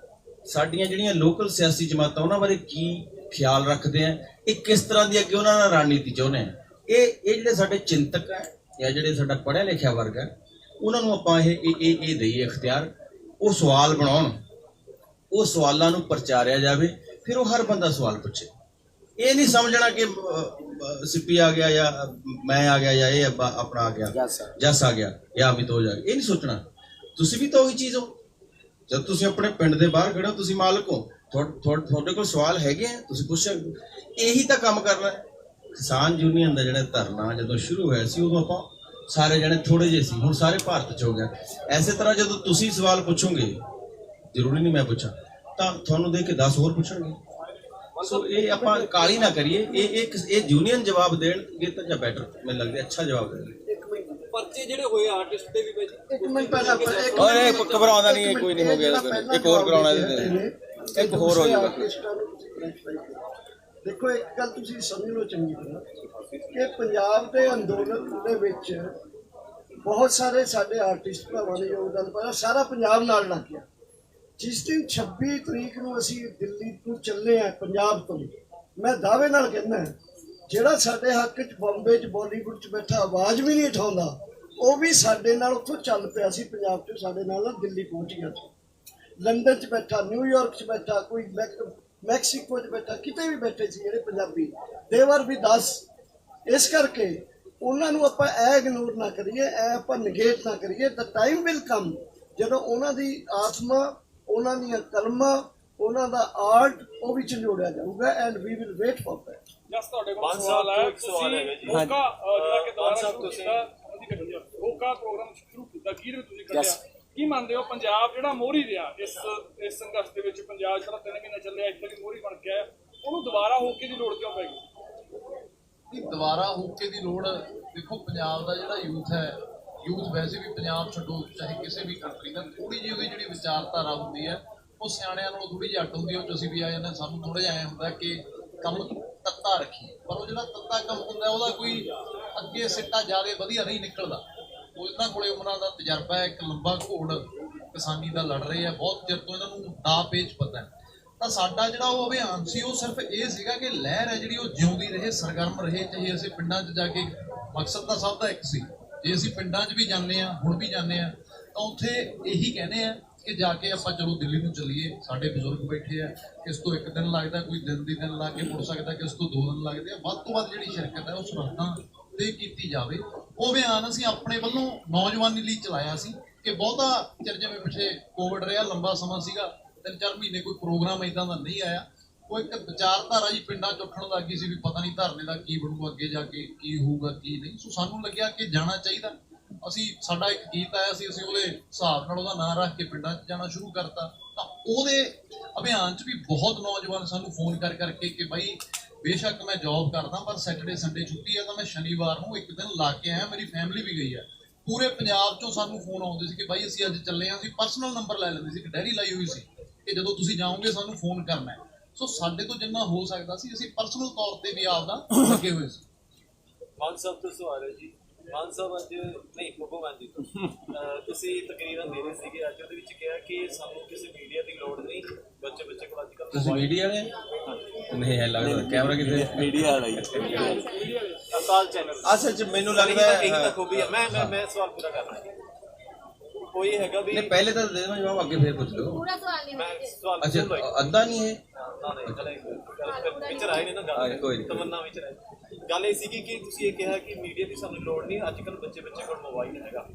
ਸਾਡੀਆਂ ਜਿਹੜੀਆਂ ਲੋਕਲ ਸਿਆਸੀ ਜਮਾਤਾਂ, ਉਹਨਾਂ ਬਾਰੇ ਕੀ ਖਿਆਲ ਰੱਖਦੇ ਆ, ਇਹ ਕਿਸ ਤਰ੍ਹਾਂ ਦੀ ਅੱਗੇ ਉਹਨਾਂ ਨਾਲ ਰਣਨੀਤੀ ਚਾਹੁੰਦੇ ਆ। ਇਹ ਜਿਹੜੇ ਸਾਡੇ ਚਿੰਤਕ ਹੈ ਜਾਂ ਜਿਹੜੇ ਸਾਡਾ ਪੜ੍ਹਿਆ ਲਿਖਿਆ ਵਰਗ ਹੈ, ਉਹਨਾਂ ਨੂੰ ਆਪਾਂ ਇਹ ਦਈਏ ਇਖਤਿਆਰ, ਉਹ ਸਵਾਲ ਬਣਾਉਣ, ਉਹ ਸਵਾਲਾਂ ਨੂੰ ਪ੍ਰਚਾਰਿਆ ਜਾਵੇ, ਫਿਰ ਉਹ ਹਰ ਬੰਦਾ ਸਵਾਲ ਪੁੱਛੇ। ਇਹ ਨਹੀਂ ਸਮਝਣਾ ਕਿ ਸਿੱਪੀ ਆ ਗਿਆ ਜਾਂ ਮੈਂ ਆ ਗਿਆ ਜਾਂ ਇਹ ਆਪਣਾ ਆ ਗਿਆ, ਜੱਸ ਆ ਗਿਆ ਜਾਂ ਅਮਿਤੋਜ ਆ ਗਿਆ, ਇਹ ਨਹੀਂ ਸੋਚਣਾ। ਤੁਸੀਂ ਵੀ ਤਾਂ ਉਹੀ ਚੀਜ਼ ਹੋ। ਜਦ ਤੁਸੀਂ ਆਪਣੇ ਪਿੰਡ ਦੇ ਬਾਹਰ ਖੜੇ ਹੋ, ਤੁਸੀਂ ਮਾਲਕ ਹੋ, ਤੁਹਾਡੇ ਕੋਲ ਸਵਾਲ ਹੈਗੇ ਆ, ਤੁਸੀਂ ਪੁੱਛ ਸਕਦੇ ਹੋ। ਇਹੀ ਤਾਂ ਕੰਮ ਕਰਨਾ। ਕਿਸਾਨ ਯੂਨੀਅਨ ਦਾ ਜਿਹੜਾ ਧਰਨਾ ਜਦੋਂ ਸ਼ੁਰੂ ਹੋਇਆ ਸੀ, ਉਦੋਂ ਆਪਾਂ ਸਾਰੇ ਜਣੇ ਥੋੜੇ ਜਿਹੇ ਸੀ, ਹੁਣ ਸਾਰੇ ਭਾਰਤ 'ਚ ਹੋ ਗਿਆ। ਐਸੇ ਤਰ੍ਹਾਂ ਜਦੋਂ ਤੁਸੀਂ ਸਵਾਲ ਪੁੱਛੋਗੇ, ਜ਼ਰੂਰੀ ਨਹੀਂ ਮੈਂ ਪੁੱਛਾਂ, ਤਾਂ ਤੁਹਾਨੂੰ ਦੇਖ ਕੇ 10 ਹੋਰ ਪੁੱਛਣਗੇ। ਸੋ ਇਹ ਆਪਾਂ ਕਾਲੀ ਨਾ ਕਰੀਏ। ਇਹ ਯੂਨੀਅਨ ਜਵਾਬ ਦੇਣਗੇ ਤਾਂ ਜਾਂ ਬੈਟਰ, ਮੈਨੂੰ ਲੱਗਦਾ ਅੱਛਾ ਜਵਾਬ ਦੇਣਗੇ। ਪਰਚੇ ਜਿਹੜੇ ਹੋਏ ਆਰਟਿਸਟ ਦੇ ਵੀ ਇੱਕ ਮਿੰਟ ਪਹਿਲਾਂ ਓਏ ਘਬਰਾਉਂਦਾ ਨਹੀਂ ਹੈ, ਕੋਈ ਨਹੀਂ, ਹੋ ਗਿਆ, ਇੱਕ ਹੋਰ ਕਰਾਉਣਾ, ਇੱਕ ਹੋਰ ਹੋ ਜਾਊਗਾ। ਦੇਖੋ ਇੱਕ ਗੱਲ ਤੁਸੀਂ ਸਮਝ ਲਓ ਚੰਗੀ ਤਰ੍ਹਾਂ ਕਿ ਪੰਜਾਬ ਦੇ ਅੰਦੋਲਨ ਦੇ ਵਿੱਚ ਬਹੁਤ ਸਾਰੇ ਸਾਡੇ ਆਰਟਿਸਟ ਭਰਾਵਾਂ ਨੇ ਯੋਗਦਾਨ ਪਾਇਆ, ਸਾਰਾ ਪੰਜਾਬ ਨਾਲ ਲੱਗ ਗਿਆ। ਜਿਸ ਦਿਨ 26 ਤਰੀਕ ਨੂੰ ਅਸੀਂ ਦਿੱਲੀ ਤੋਂ ਚੱਲੇ ਆ ਪੰਜਾਬ ਤੋਂ, ਮੈਂ ਦਾਅਵੇ ਨਾਲ ਕਹਿੰਦਾ ਜਿਹੜਾ ਸਾਡੇ ਹੱਕ 'ਚ ਬੰਬੇ 'ਚ ਬਾਲੀਵੁੱਡ 'ਚ ਬੈਠਾ ਆਵਾਜ਼ ਵੀ ਨਹੀਂ ਉਠਾਉਂਦਾ, ਉਹ ਵੀ ਸਾਡੇ ਨਾਲ ਉੱਥੋਂ ਚੱਲ ਪਿਆ ਸੀ ਪੰਜਾਬ 'ਚ, ਸਾਡੇ ਨਾਲ ਦਿੱਲੀ ਪਹੁੰਚ ਗਿਆ ਸੀ। ਲੰਡਨ 'ਚ ਬੈਠਾ, ਨਿਊਯਾਰਕ 'ਚ ਬੈਠਾ, ਕੋਈ ਮੈਕਸੀਕੋ 'ਚ ਬੈਠਾ, ਕਿਤੇ ਵੀ ਬੈਠੇ ਸੀ ਜਿਹੜੇ ਪੰਜਾਬੀ, ਦੇਵਰ ਵੀ 10। ਇਸ ਕਰਕੇ ਉਹਨਾਂ ਨੂੰ ਆਪਾਂ ਇਹ ਇਗਨੋਰ ਨਾ ਕਰੀਏ, ਇਹ ਆਪਾਂ ਨਿਗੇਟ ਨਾ ਕਰੀਏ। ਦ ਟਾਈਮ ਵਿਲ ਕਮ ਜਦੋਂ ਉਹਨਾਂ ਦੀ ਆਤਮਾ, ਉਹਨਾਂ ਦੀਆਂ ਕਲਮਾਂ, ਉਹਨਾਂ ਦਾ ਆਰਟ ਉਹ ਵੀ ਝੰਜੋੜਿਆ ਜਾਊਗਾ, and we will wait for that. ਜਸ ਤੁਹਾਡੇ ਕੋਲ ਸਵਾਲ ਹੈ, ਤੁਸੀਂ ਹੋਕਾ ਜਿਹੜਾ ਕਿ ਦੁਬਾਰਾ ਸ਼ੁਰੂ ਕੀਤਾ, ਹੋਕਾ ਪ੍ਰੋਗਰਾਮ ਸ਼ੁਰੂ ਕੀਤਾ, ਅਖੀਰ ਵਿੱਚ ਤੁਸੀਂ ਕੱਢਿਆ, ਕੀ ਮੰਨਦੇ ਹੋ ਪੰਜਾਬ ਜਿਹੜਾ ਮੋਹਰੀ ਰਿਹਾ ਇਸ ਸੰਘਰਸ਼ ਦੇ ਵਿੱਚ, ਪੰਜਾਬ ਜਿਹੜਾ 3 ਮਹੀਨੇ ਚੱਲਿਆ ਇੱਥੇ ਵੀ ਮੋਹਰੀ ਬਣ ਕੇ ਆਇਆ, ਉਹਨੂੰ ਦੁਬਾਰਾ ਹੋਕੇ ਦੀ ਲੋੜ ਕਿਉਂ ਪੈ ਗਈ? ਦੁਬਾਰਾ ਹੋਕੇ ਦੀ ਲੋੜ, ਦੇਖੋ ਪੰਜਾਬ ਦਾ ਜਿਹੜਾ ਯੂਥ ਹੈ, ਯੂਥ ਵੈਸੇ ਵੀ ਪੰਜਾਬ ਛੱਡੋ ਚਾਹੇ ਕਿਸੇ ਵੀ ਕੰਟਰੀ ਦਾ, ਥੋੜੀ ਜਿਹੀ ਉਹਦੀ ਜਿਹੜੀ ਵਿਚਾਰਧਾਰਾ ਹੁੰਦੀ ਹੈ ਉਹ ਸਿਆਣਿਆਂ ਨਾਲੋਂ ਥੋੜੀ ਜਿਹੀ ਅੱਡ ਹੁੰਦੀ ਹੈ। ਉਹ 'ਚ ਅਸੀਂ ਵੀ ਆ ਜਾਂਦੇ, ਸਾਨੂੰ ਥੋੜਾ ਜਿਹਾ ਐਂ ਹੁੰਦਾ ਕਿ ਕੰਮ ਤੱਤਾ ਰੱਖੀਏ, ਪਰ ਉਹ ਜਿਹੜਾ ਤੱਤਾ ਕੰਮ ਹੁੰਦਾ ਉਹਦਾ ਕੋਈ ਅੱਗੇ ਸਿੱਟਾ ਜ਼ਿਆਦਾ ਵਧੀਆ ਨਹੀਂ ਨਿਕਲਦਾ। ਉਹ ਇਹਨਾਂ ਕੋਲੇ ਉਮਰਾਂ ਦਾ ਤਜਰਬਾ ਹੈ, ਇੱਕ ਲੰਬਾ ਘੋੜ ਕਿਸਾਨੀ ਦਾ ਲੜ ਰਹੇ ਆ, ਬਹੁਤ ਚਿਰ ਤੋਂ ਇਹਨਾਂ ਨੂੰ ਦਾ ਪੇਚ ਪਤਾ ਹੈ। ਤਾਂ ਸਾਡਾ ਜਿਹੜਾ ਉਹ ਅਭਿਆਨ ਸੀ ਉਹ ਸਿਰਫ ਇਹ ਸੀਗਾ ਕਿ ਲਹਿਰ ਹੈ ਜਿਹੜੀ ਉਹ ਜਿਉਂਦੀ ਰਹੇ, ਸਰਗਰਮ ਰਹੇ, ਚਾਹੇ ਅਸੀਂ ਪਿੰਡਾਂ 'ਚ ਜਾ ਕੇ, ਮਕਸਦ ਤਾਂ ਸਭ ਦਾ ਇੱਕ ਸੀ। ਜੇ ਅਸੀਂ ਪਿੰਡਾਂ 'ਚ ਵੀ ਜਾਂਦੇ ਹਾਂ, ਹੁਣ ਵੀ ਜਾਂਦੇ ਹਾਂ, ਤਾਂ ਉੱਥੇ ਇਹੀ ਕਹਿੰਦੇ ਆ ਕਿ ਜਾ ਕੇ ਆਪਾਂ ਚਲੋ ਦਿੱਲੀ ਨੂੰ ਚੱਲੀਏ, ਸਾਡੇ ਬਜ਼ੁਰਗ ਬੈਠੇ ਆ, ਕਿਸ ਤੋਂ 1 ਦਿਨ ਲੱਗਦਾ, ਕੋਈ ਦਿਨ ਲਾ ਕੇ ਮੁੜ ਸਕਦਾ, ਕਿਸ ਤੋਂ 2 ਦਿਨ ਲੱਗਦੇ ਆ। ਵੱਧ ਤੋਂ ਵੱਧ ਜਿਹੜੀ ਸ਼ਿਰਕਤ ਹੈ ਉਹ ਸਰਹੱਦਾਂ ਤੇ ਕੀਤੀ ਜਾਵੇ। ਉਹ ਅਭਿਆਨ ਅਸੀਂ ਆਪਣੇ ਵੱਲੋਂ ਨੌਜਵਾਨੀ ਲਈ ਚਲਾਇਆ ਸੀ ਕਿ ਬਹੁਤਾ ਚਿਰ, ਜਿਵੇਂ ਪਿੱਛੇ ਕੋਵਿਡ ਰਿਹਾ, ਲੰਬਾ ਸਮਾਂ ਸੀਗਾ, 3-4 ਮਹੀਨੇ ਕੋਈ ਪ੍ਰੋਗਰਾਮ ਇਦਾਂ ਦਾ ਨਹੀਂ ਆਇਆ। ਉਹ ਇੱਕ ਵਿਚਾਰਧਾਰਾ ਜੀ ਪਿੰਡਾਂ 'ਚ ਉੱਠਣ ਲੱਗ ਗਈ ਸੀ ਵੀ ਪਤਾ ਨਹੀਂ ਧਰਨੇ ਦਾ ਕੀ ਬਣੂਗਾ, ਅੱਗੇ ਜਾ ਕੇ ਕੀ ਹੋਊਗਾ ਕੀ ਨਹੀਂ। ਸੋ ਸਾਨੂੰ ਲੱਗਿਆ ਕਿ ਜਾਣਾ ਚਾਹੀਦਾ। ਅਸੀਂ, ਸਾਡਾ ਇੱਕ ਗੀਤ ਆਇਆ ਸੀ, ਅਸੀਂ ਉਹਦੇ ਹਿਸਾਬ ਨਾਲ ਉਹਦਾ ਨਾਂ ਰੱਖ ਕੇ ਪਿੰਡਾਂ 'ਚ ਜਾਣਾ ਸ਼ੁਰੂ ਕਰਤਾ। ਤਾਂ ਉਹਦੇ ਅਭਿਆਨ 'ਚ ਵੀ ਬਹੁਤ ਨੌਜਵਾਨ ਸਾਨੂੰ ਫੋਨ ਕਰਕੇ ਕਿ ਬਾਈ ਬੇਸ਼ੱਕ ਮੈਂ ਜੌਬ ਕਰਦਾ, ਪਰ ਸੈਟਰਡੇ ਸੰਡੇ ਛੁੱਟੀ ਹੈ ਤਾਂ ਮੈਂ ਸ਼ਨੀਵਾਰ ਨੂੰ 1 ਦਿਨ ਲਾ ਕੇ ਆਇਆ, ਮੇਰੀ ਫੈਮਿਲੀ ਵੀ ਗਈ ਹੈ। ਪੂਰੇ ਪੰਜਾਬ ਚੋਂ ਸਾਨੂੰ ਫੋਨ ਆਉਂਦੇ ਸੀ ਕਿ ਬਾਈ ਅਸੀਂ ਅੱਜ ਚੱਲੇ ਹਾਂ, ਅਸੀਂ ਪਰਸਨਲ ਨੰਬਰ ਲੈ ਲੈਂਦੇ ਸੀ, ਇੱਕ ਡਾਇਰੀ ਲਾਈ ਹੋਈ ਸੀ ਕਿ ਜਦੋਂ ਤੁਸੀਂ ਜਾਓਗੇ ਸਾਨੂੰ ਫੋਨ ਕਰਨਾ ਹੈ। ਸੋ ਸਾਡੇ ਤੋਂ ਜਿੰਨਾ ਹੋ ਸਕਦਾ ਸੀ ਅਸੀਂ ਪਰਸਨਲ ਤੌਰ ਤੇ ਵੀ ਆਪਦਾ ਲੱਗੇ ਹੋਏ ਸੀ। ਮਾਨ ਸਾਹਿਬ ਤੋਂ ਸਵਾਲ ਹੈ ਜੀ। ਮਾਨ ਸਾਹਿਬ ਅੱਜ ਨਹੀਂ ਭਗਵਾਨ ਜੀ ਤੋਂ ਤੁਸੀਂ ਤਕਰੀਰਨ ਦੇ ਰਹੇ ਸੀਗੇ, ਅੱਜ ਉਹਦੇ ਵਿੱਚ ਕਿਹਾ ਕਿ ਸਾਨੂੰ ਕਿਸੇ ਮੀਡੀਆ ਦੀ ਲੋੜ ਨਹੀਂ, ਬੱਚੇ ਕੋਲ ਅੱਜ ਕੱਲ੍ਹ ਤੁਸੀਂ ਮੀਡੀਆ ਵਾਲੇ ਨਹੀਂ ਹੈ ਲੱਗਦਾ ਕੈਮਰਾ ਕਿਤੇ ਮੀਡੀਆ ਵਾਲਾ ਹੀ ਅਕਾਲ ਚੈਨਲ ਅਸਲ 'ਚ ਮੈਨੂੰ ਲੱਗਦਾ ਇਹੀ ਤਾਂ ਖੂਬੀ ਹੈ। ਮੈਂ ਸਵਾਲ ਪੂਰਾ ਕਰਨਾ ਕੋਈ ਹੈਗਾ ਵੀ ਨਹੀਂ ਪਹਿਲੇ ਤਾਂ ਦੇ ਦਿਓ ਜਵਾਬ, ਅੱਗੇ ਫੇਰ ਪੁੱਛ ਲਓ। पूरा सवाल नहीं ਮੈਂ होगा। ਸਵਾਲ ਅੱਛਾ ਅੱਧਾ ਨਹੀਂ ਹੈ ਵਿਚਰ ਆਏ ਨੇ ਨਾ ਗੱਲ, ਕੋਈ ਨਹੀਂ। ਤਮੰਨਾ ਵਿਚਰ ਆਏ। ਗੱਲ ਇਹ ਸੀਗੀ ਕਿ ਤੁਸੀਂ ਇਹ ਕਿਹਾ ਕਿ ਮੀਡੀਆ ਦੀ ਸਾਨੂੰ ਲੋੜ ਨਹੀਂ, ਅੱਜ ਕੱਲ੍ਹ ਬੱਚੇ ਕੋਲ ਮੋਬਾਈਲ ਹੈਗਾ।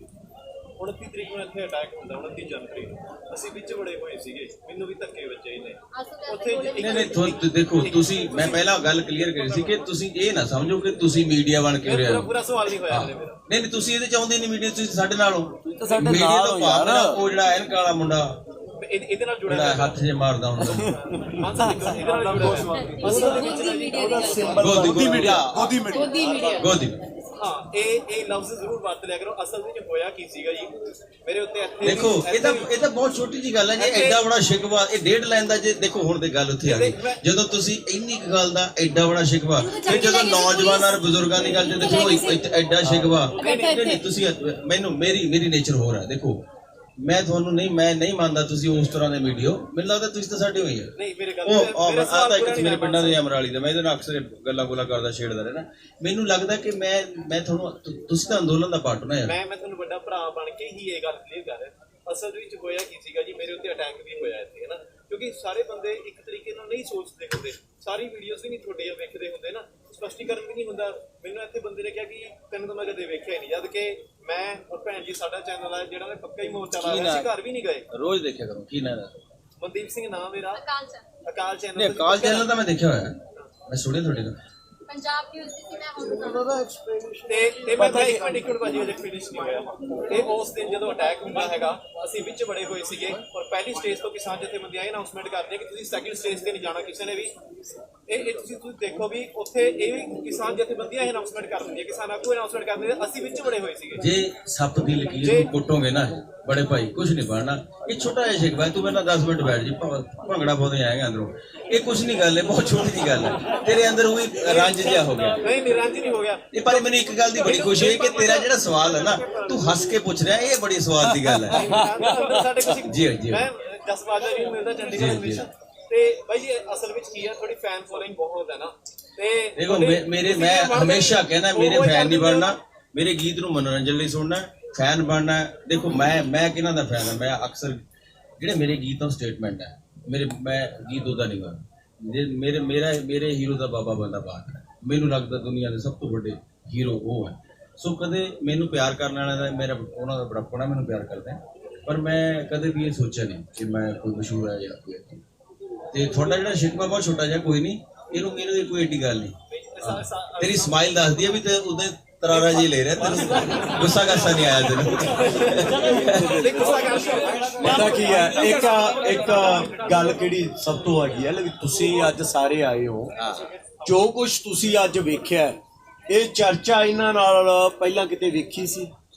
29 ਤਰੀਕ ਨੂੰ ਇੱਥੇ ਅਟੈਕ ਹੁੰਦਾ, 29 ਜਨਵਰੀ ਨੂੰ ਅਸੀਂ ਵਿੱਚ ਬੜੇ ਹੋਏ ਸੀਗੇ, ਮੈਨੂੰ ਵੀ ਧੱਕੇ ਵੱਜੇ ਹੀ ਨੇ ਉੱਥੇ। ਨਹੀਂ ਦੇਖੋ ਤੁਸੀਂ, ਮੈਂ ਪਹਿਲਾਂ ਗੱਲ ਕਲੀਅਰ ਕਰੀ ਸੀ ਕਿ ਤੁਸੀਂ ਇਹ ਨਾ ਸਮਝੋ ਕਿ ਤੁਸੀਂ ਮੀਡੀਆ ਬਣ ਕੇ ਰਿਹਾ। ਪੂਰਾ ਸਵਾਲ ਨਹੀਂ ਹੋਇਆ ਮੇਰਾ। ਨਹੀਂ ਤੁਸੀਂ ਇਹਦੇ ਚਾਹੁੰਦੇ ਨਹੀਂ ਮੀਡੀਆ, ਤੁਸੀਂ ਸਾਡੇ ਨਾਲ ਹੋ। ਸਾਡੇ ਮੀਡੀਆ ਨਾਲ ਤੋਂ ਹੋ ਭਾਵ ਯਾਰ। ਨਾ ਉਹ ਜਿਹੜਾ ਐਨਕ ਵਾਲਾ ਮੁੰਡਾ ਇਹਦੇ ਨਾਲ ਜੁੜਿਆ ਜਿਹੜਾ ਹੱਥ ਜੇ ਮਾਰਦਾ ਹੁੰਦਾ ਮਾਨ ਸਾਹਿਬ ਇਹਦੇ ਨਾਲ ਜੁੜਿਆ ਗੋਦੀ ਮੀਡੀਆ ਗੋਦੀ। ਹਾਂ ਇਹ ਲਫ਼ਜ਼ ਜ਼ਰੂਰ ਵਰਤ ਲਿਆ ਕਰੋ। ਅਸਲ ਵਿੱਚ ਹੋਇਆ ਕੀ ਸੀਗਾ ਜੀ, ਮੇਰੇ ਉੱਤੇ ਇੱਥੇ ਦੇਖੋ ਇਹ ਤਾਂ ਬਹੁਤ ਛੋਟੀ ਜੀ ਗੱਲ ਹੈ ਜੀ, ਐਡਾ ਬੜਾ ਸ਼ਿਕਵਾ ਇਹ 1.5 ਲਾਈਨ ਦਾ। ਜੇ ਦੇਖੋ ਹੁਣ ਤੇ ਗੱਲ ਉੱਥੇ ਆ ਗਈ, ਜਦੋਂ ਤੁਸੀਂ ਇੰਨੀ ਕੁ ਗੱਲ ਦਾ ਐਡਾ ਬੜਾ ਸ਼ਿਕਵਾ, ਤੇ ਜਦੋਂ ਨੌਜਵਾਨਾਂ ਔਰ ਬਜ਼ੁਰਗਾਂ ਦੀ ਗੱਲ ਤੇ ਦੇਖੋ ਐਡਾ ਸ਼ਿਕਵਾ। ਨਹੀਂ ਤੁਸੀਂ ਮੈਨੂੰ ਮੇਰੀ ਨੇਚਰ ਹੋਰ ਹੈ। ਦੇਖੋ ਮੈਂ ਤੁਹਾਨੂੰ ਮੈਂ ਨਹੀਂ ਮੰਨਦਾ ਤੁਸੀਂ ਉਸ ਤਰ੍ਹਾਂ ਦੇ ਵੀਡੀਓ, ਮੈਨੂੰ ਲੱਗਦਾ ਤੁਸੀਂ ਤਾਂ ਸਾਡੇ ਹੋਈ ਹੈ। ਨਹੀਂ ਮੇਰੇ ਗੱਲ ਉਹ ਆਹ ਤਾਂ ਇੱਕ ਮੇਰੇ ਪਿੰਡਾਂ ਦੇ ਅਮਰਾਲੀ ਦਾ, ਮੈਂ ਇਹਦੇ ਨਾਲ ਅਕਸਰ ਗੱਲਾਂ ਗੁੱਲਾਂ ਕਰਦਾ ਛੇੜਦਾ ਰਹਿਣਾ। ਮੈਨੂੰ ਲੱਗਦਾ ਕਿ ਮੈਂ ਤੁਹਾਨੂੰ, ਤੁਸੀਂ ਤਾਂ ਅੰਦੋਲਨ ਦਾ ਪਾਰਟ ਨਾ ਯਾਰ। ਮੈਂ ਤੁਹਾਨੂੰ ਵੱਡਾ ਭਰਾ ਬਣ ਕੇ ਹੀ ਇਹ ਗੱਲ ਕਲੀਅਰ ਕਰ ਰਿਹਾ। ਅਸਲ ਵਿੱਚ ਹੋਇਆ ਕੀ ਸੀਗਾ ਜੀ, ਮੇਰੇ ਉੱਤੇ ਅਟੈਕ ਵੀ ਹੋਇਆ ਇੱਥੇ, ਹੈ ਨਾ, ਕਿਉਂਕਿ ਸਾਰੇ ਬੰਦੇ ਇੱਕ ਤਰੀਕੇ ਨਾਲ ਨਹੀਂ ਸੋਚਦੇ ਹੁੰਦੇ, ਸਾਰੀ ਵੀਡੀਓਜ਼ ਵੀ ਨਹੀਂ ਤੁਹਾਡੇ ਵੇਖਦੇ ਹੁੰਦੇ ਨਾ, ਸਪਸ਼ਟੀਕਰਨ ਵੀ ਨਹੀਂ ਹੁੰਦਾ। ਮੈਨੂੰ ਇੱਥੇ ਬੰਦੇ ਨੇ ਕਿਹਾ ਕਿ ਤੈਨੂੰ ਤਾਂ ਮੈਂ ਕਦੇ ਵੇਖਿਆ ਹੀ ਨਹੀਂ, ਜਦ ਕਿ ਮੈਂ ਔਰ ਭੈਣ ਜੀ ਸਾਡਾ ਚੈਨਲ ਹੈ ਜਿਹੜਾ ਨੇ ਪੱਕਾ ਹੀ ਮੋਰਚਾ ਲਾਇਆ ਸੀ, ਘਰ ਵੀ ਨਹੀਂ ਗਏ। ਰੋਜ਼ ਦੇਖਿਆ ਕਰੋ। ਕੀ ਨਾਮ ਹੈ? ਮਨਦੀਪ ਸਿੰਘ ਨਾਮ ਮੇਰਾ। ਅਕਾਲ ਚੈਨਲ। ਨਹੀਂ ਅਕਾਲ ਚੈਨਲ ਤਾਂ ਮੈਂ ਦੇਖਿਆ ਹੋਇਆ, ਮੈਂ ਸੁਣਿਆ ਤੁਹਾਡੇ ਨਾਲ। पंजाब न्यूज़ दी थी मैं ਤੇ ਮੈਂ ਤਾਂ ਇੱਕ ਮਿੰਟ ਭਾਜੀ ਅਜੇ ਫਿਨਿਸ਼ ਨਹੀਂ ਹੋਇਆ। ਤੇ ਉਸ ਦਿਨ ਜਦੋਂ ਅਟੈਕ ਹੁੰਦਾ ਹੈਗਾ, ਅਸੀਂ ਵਿੱਚ ਬੜੇ ਹੋਏ ਸੀਗੇ ਔਰ ਪਹਿਲੀ ਸਟੇਜ ਤੋਂ ਕਿਸਾਨ ਜਥੇਬੰਦੀਆਂ ਇਹ ਅਨਾਉਂਸਮੈਂਟ ਕਰਦੇ ਕਿ ਤੁਸੀਂ ਸੈਕਿੰਡ ਸਟੇਜ ਤੇ ਨਹੀਂ ਜਾਣਾ ਕਿਸੇ ਨੇ ਵੀ। ਇਹ ਤੁਸੀਂ ਦੇਖੋ ਵੀ ਉੱਥੇ ਇਹ ਵੀ ਕਿਸਾਨ ਜਥੇਬੰਦੀਆਂ ਇਹ ਅਨਾਉਂਸਮੈਂਟ ਕਰ ਦਿੰਦੀਆਂ, ਕਿਸਾਨ ਆਗੂ ਅਨਾਉਂਸਮੈਂਟ ਕਰਦੇ, ਅਸੀਂ ਵਿੱਚ ਬੜੇ ਹੋਏ ਸੀਗੇ। ਜੇ ਸੱਪ ਦੀ ਲਕੀਰ ਨੂੰ ਕੁੱਟੋਗੇ ਨਾ ਬੜੇ ਭਾਈ, ਕੁਝ ਨਹੀਂ ਬਣਨਾ। ਇਹ ਛੋਟਾ ਜਿਹਾ ਸ਼ਿਕਵਾ, ਤੂੰ ਮੇਰੇ ਨਾਲ 10 ਮਿੰਟ ਬੈਠ ਜੀ, ਭੰਗੜਾ ਪਾਉਂਦੇ ਆਏਗਾ ਅੰਦਰੋਂ। ਇਹ ਕੁਝ ਨਹੀਂ ਗੱਲ ਹੈ, ਬਹੁਤ ਛੋਟੀ ਜਿਹੀ ਗੱਲ ਹੈ। ਤੇਰੇ ਅੰਦਰ ਉਹੀ ਰੰਜ ਜਿਹਾ ਹੋ ਗਿਆ। ਨਹੀਂ ਰੰਜ ਨਹੀਂ ਹੋ ਗਿਆ। ਇਹ ਪਰ ਮੈਨੂੰ ਇੱਕ ਗੱਲ ਦੀ ਬੜੀ ਖੁਸ਼ੀ ਹੋਈ ਕਿ ਤੇਰਾ ਜਿਹੜਾ ਸਵਾਲ ਹੈ ਨਾ, ਤੂੰ ਹੱਸ ਕੇ ਪੁੱਛ ਰਿਹਾ, ਇਹ ਬੜੀ ਸਵਾਦ ਦੀ ਗੱਲ ਹੈ। ਸਾਡੇ ਕੁਝ ਜੀ ਮੈਂ ਜਸਬਾਜਾ ਜੀ ਨੂੰ ਮਿਲਦਾ ਚੰਡੀਗੜ੍ਹ ਵਿੱਚ, ਤੇ ਬਾਈ ਜੀ ਅਸਲ ਵਿੱਚ ਕੀ ਹੈ, ਥੋੜੀ ਫੈਨ ਫੋਲੋਇੰਗ ਬਹੁਤ ਹੈ ਨਾ। ਤੇ ਦੇਖੋ ਮੈਂ ਹਮੇਸ਼ਾ ਕਹਿੰਦਾ ਮੇਰੇ ਫੈਨ ਨਹੀਂ ਬਣਨਾ, ਮੇਰੇ ਗੀਤ ਨੂੰ ਮਨੋਰੰਜਨ ਲਈ ਸੁਣਨਾ, ਫੈਨ ਬਣਨਾ। ਦੇਖੋ ਮੈਂ ਕਿਹਨਾਂ ਦਾ ਫੈਨ ਹਾਂ, ਮੈਂ ਅਕਸਰ ਜਿਹੜੇ ਮੇਰੇ ਗੀਤ ਤੋਂ ਸਟੇਟਮੈਂਟ ਹੈ, ਮੈਂ ਗੀਤ ਉਹਦਾ ਨਹੀਂ ਗਾਉਂਦਾ। ਮੇਰੇ ਹੀਰੋ ਦਾ ਬਾਬਾ ਬੰਦਾ ਬਾਤ ਹੈ। ਮੈਨੂੰ ਲੱਗਦਾ ਦੁਨੀਆ ਦੇ ਸਭ ਤੋਂ ਵੱਡੇ ਹੀਰੋ ਉਹ ਹੈ। ਸੋ ਕਦੇ ਮੈਨੂੰ ਪਿਆਰ ਕਰਨ ਵਾਲਿਆਂ ਦਾ, ਮੇਰਾ ਉਹਨਾਂ ਦਾ ਬੜਾਪਣਾ ਮੈਨੂੰ ਪਿਆਰ ਕਰਦਾ ਹੈ, ਪਰ ਮੈਂ ਕਦੇ ਵੀ ਇਹ ਸੋਚਿਆ ਨਹੀਂ ਕਿ ਮੈਂ ਕੋਈ ਮਸ਼ਹੂਰ ਹੈ ਜਾਂ ਕੋਈ। ਤੇ ਤੁਹਾਡਾ ਜਿਹੜਾ ਸ਼ਿਕਵਾ ਬਹੁਤ ਛੋਟਾ ਜਿਹਾ, ਕੋਈ ਨਹੀਂ, ਇਹਨੂੰ ਕੋਈ ਏਡੀ ਗੱਲ ਨਹੀਂ। ਤੇਰੀ ਸਮਾਈਲ ਦੱਸਦੀ ਹੈ ਵੀ ਤੇ ਉਹਦੇ ਤਰਾਰਾ ਜੀ ਲੈ ਰਿਹਾ, ਤੈਨੂੰ ਗੁੱਸਾ ਗਾਸਾ ਨਹੀਂ ਆਇਆ ਤੈਨੂੰ। ਪਤਾ ਕੀ ਹੈ, ਇੱਕ ਗੱਲ ਕਿਹੜੀ ਸਭ ਤੋਂ ਹੈਗੀ ਹੈ, ਲੇਕਿਨ ਤੁਸੀਂ ਅੱਜ ਸਾਰੇ ਆਏ ਹੋ, ਜੋ ਕੁਝ ਤੁਸੀਂ ਅੱਜ ਵੇਖਿਆ, ਇਹ ਚਰਚਾ ਇਹਨਾਂ ਨਾਲ ਪਹਿਲਾਂ ਕਿਤੇ ਵੇਖੀ ਸੀ?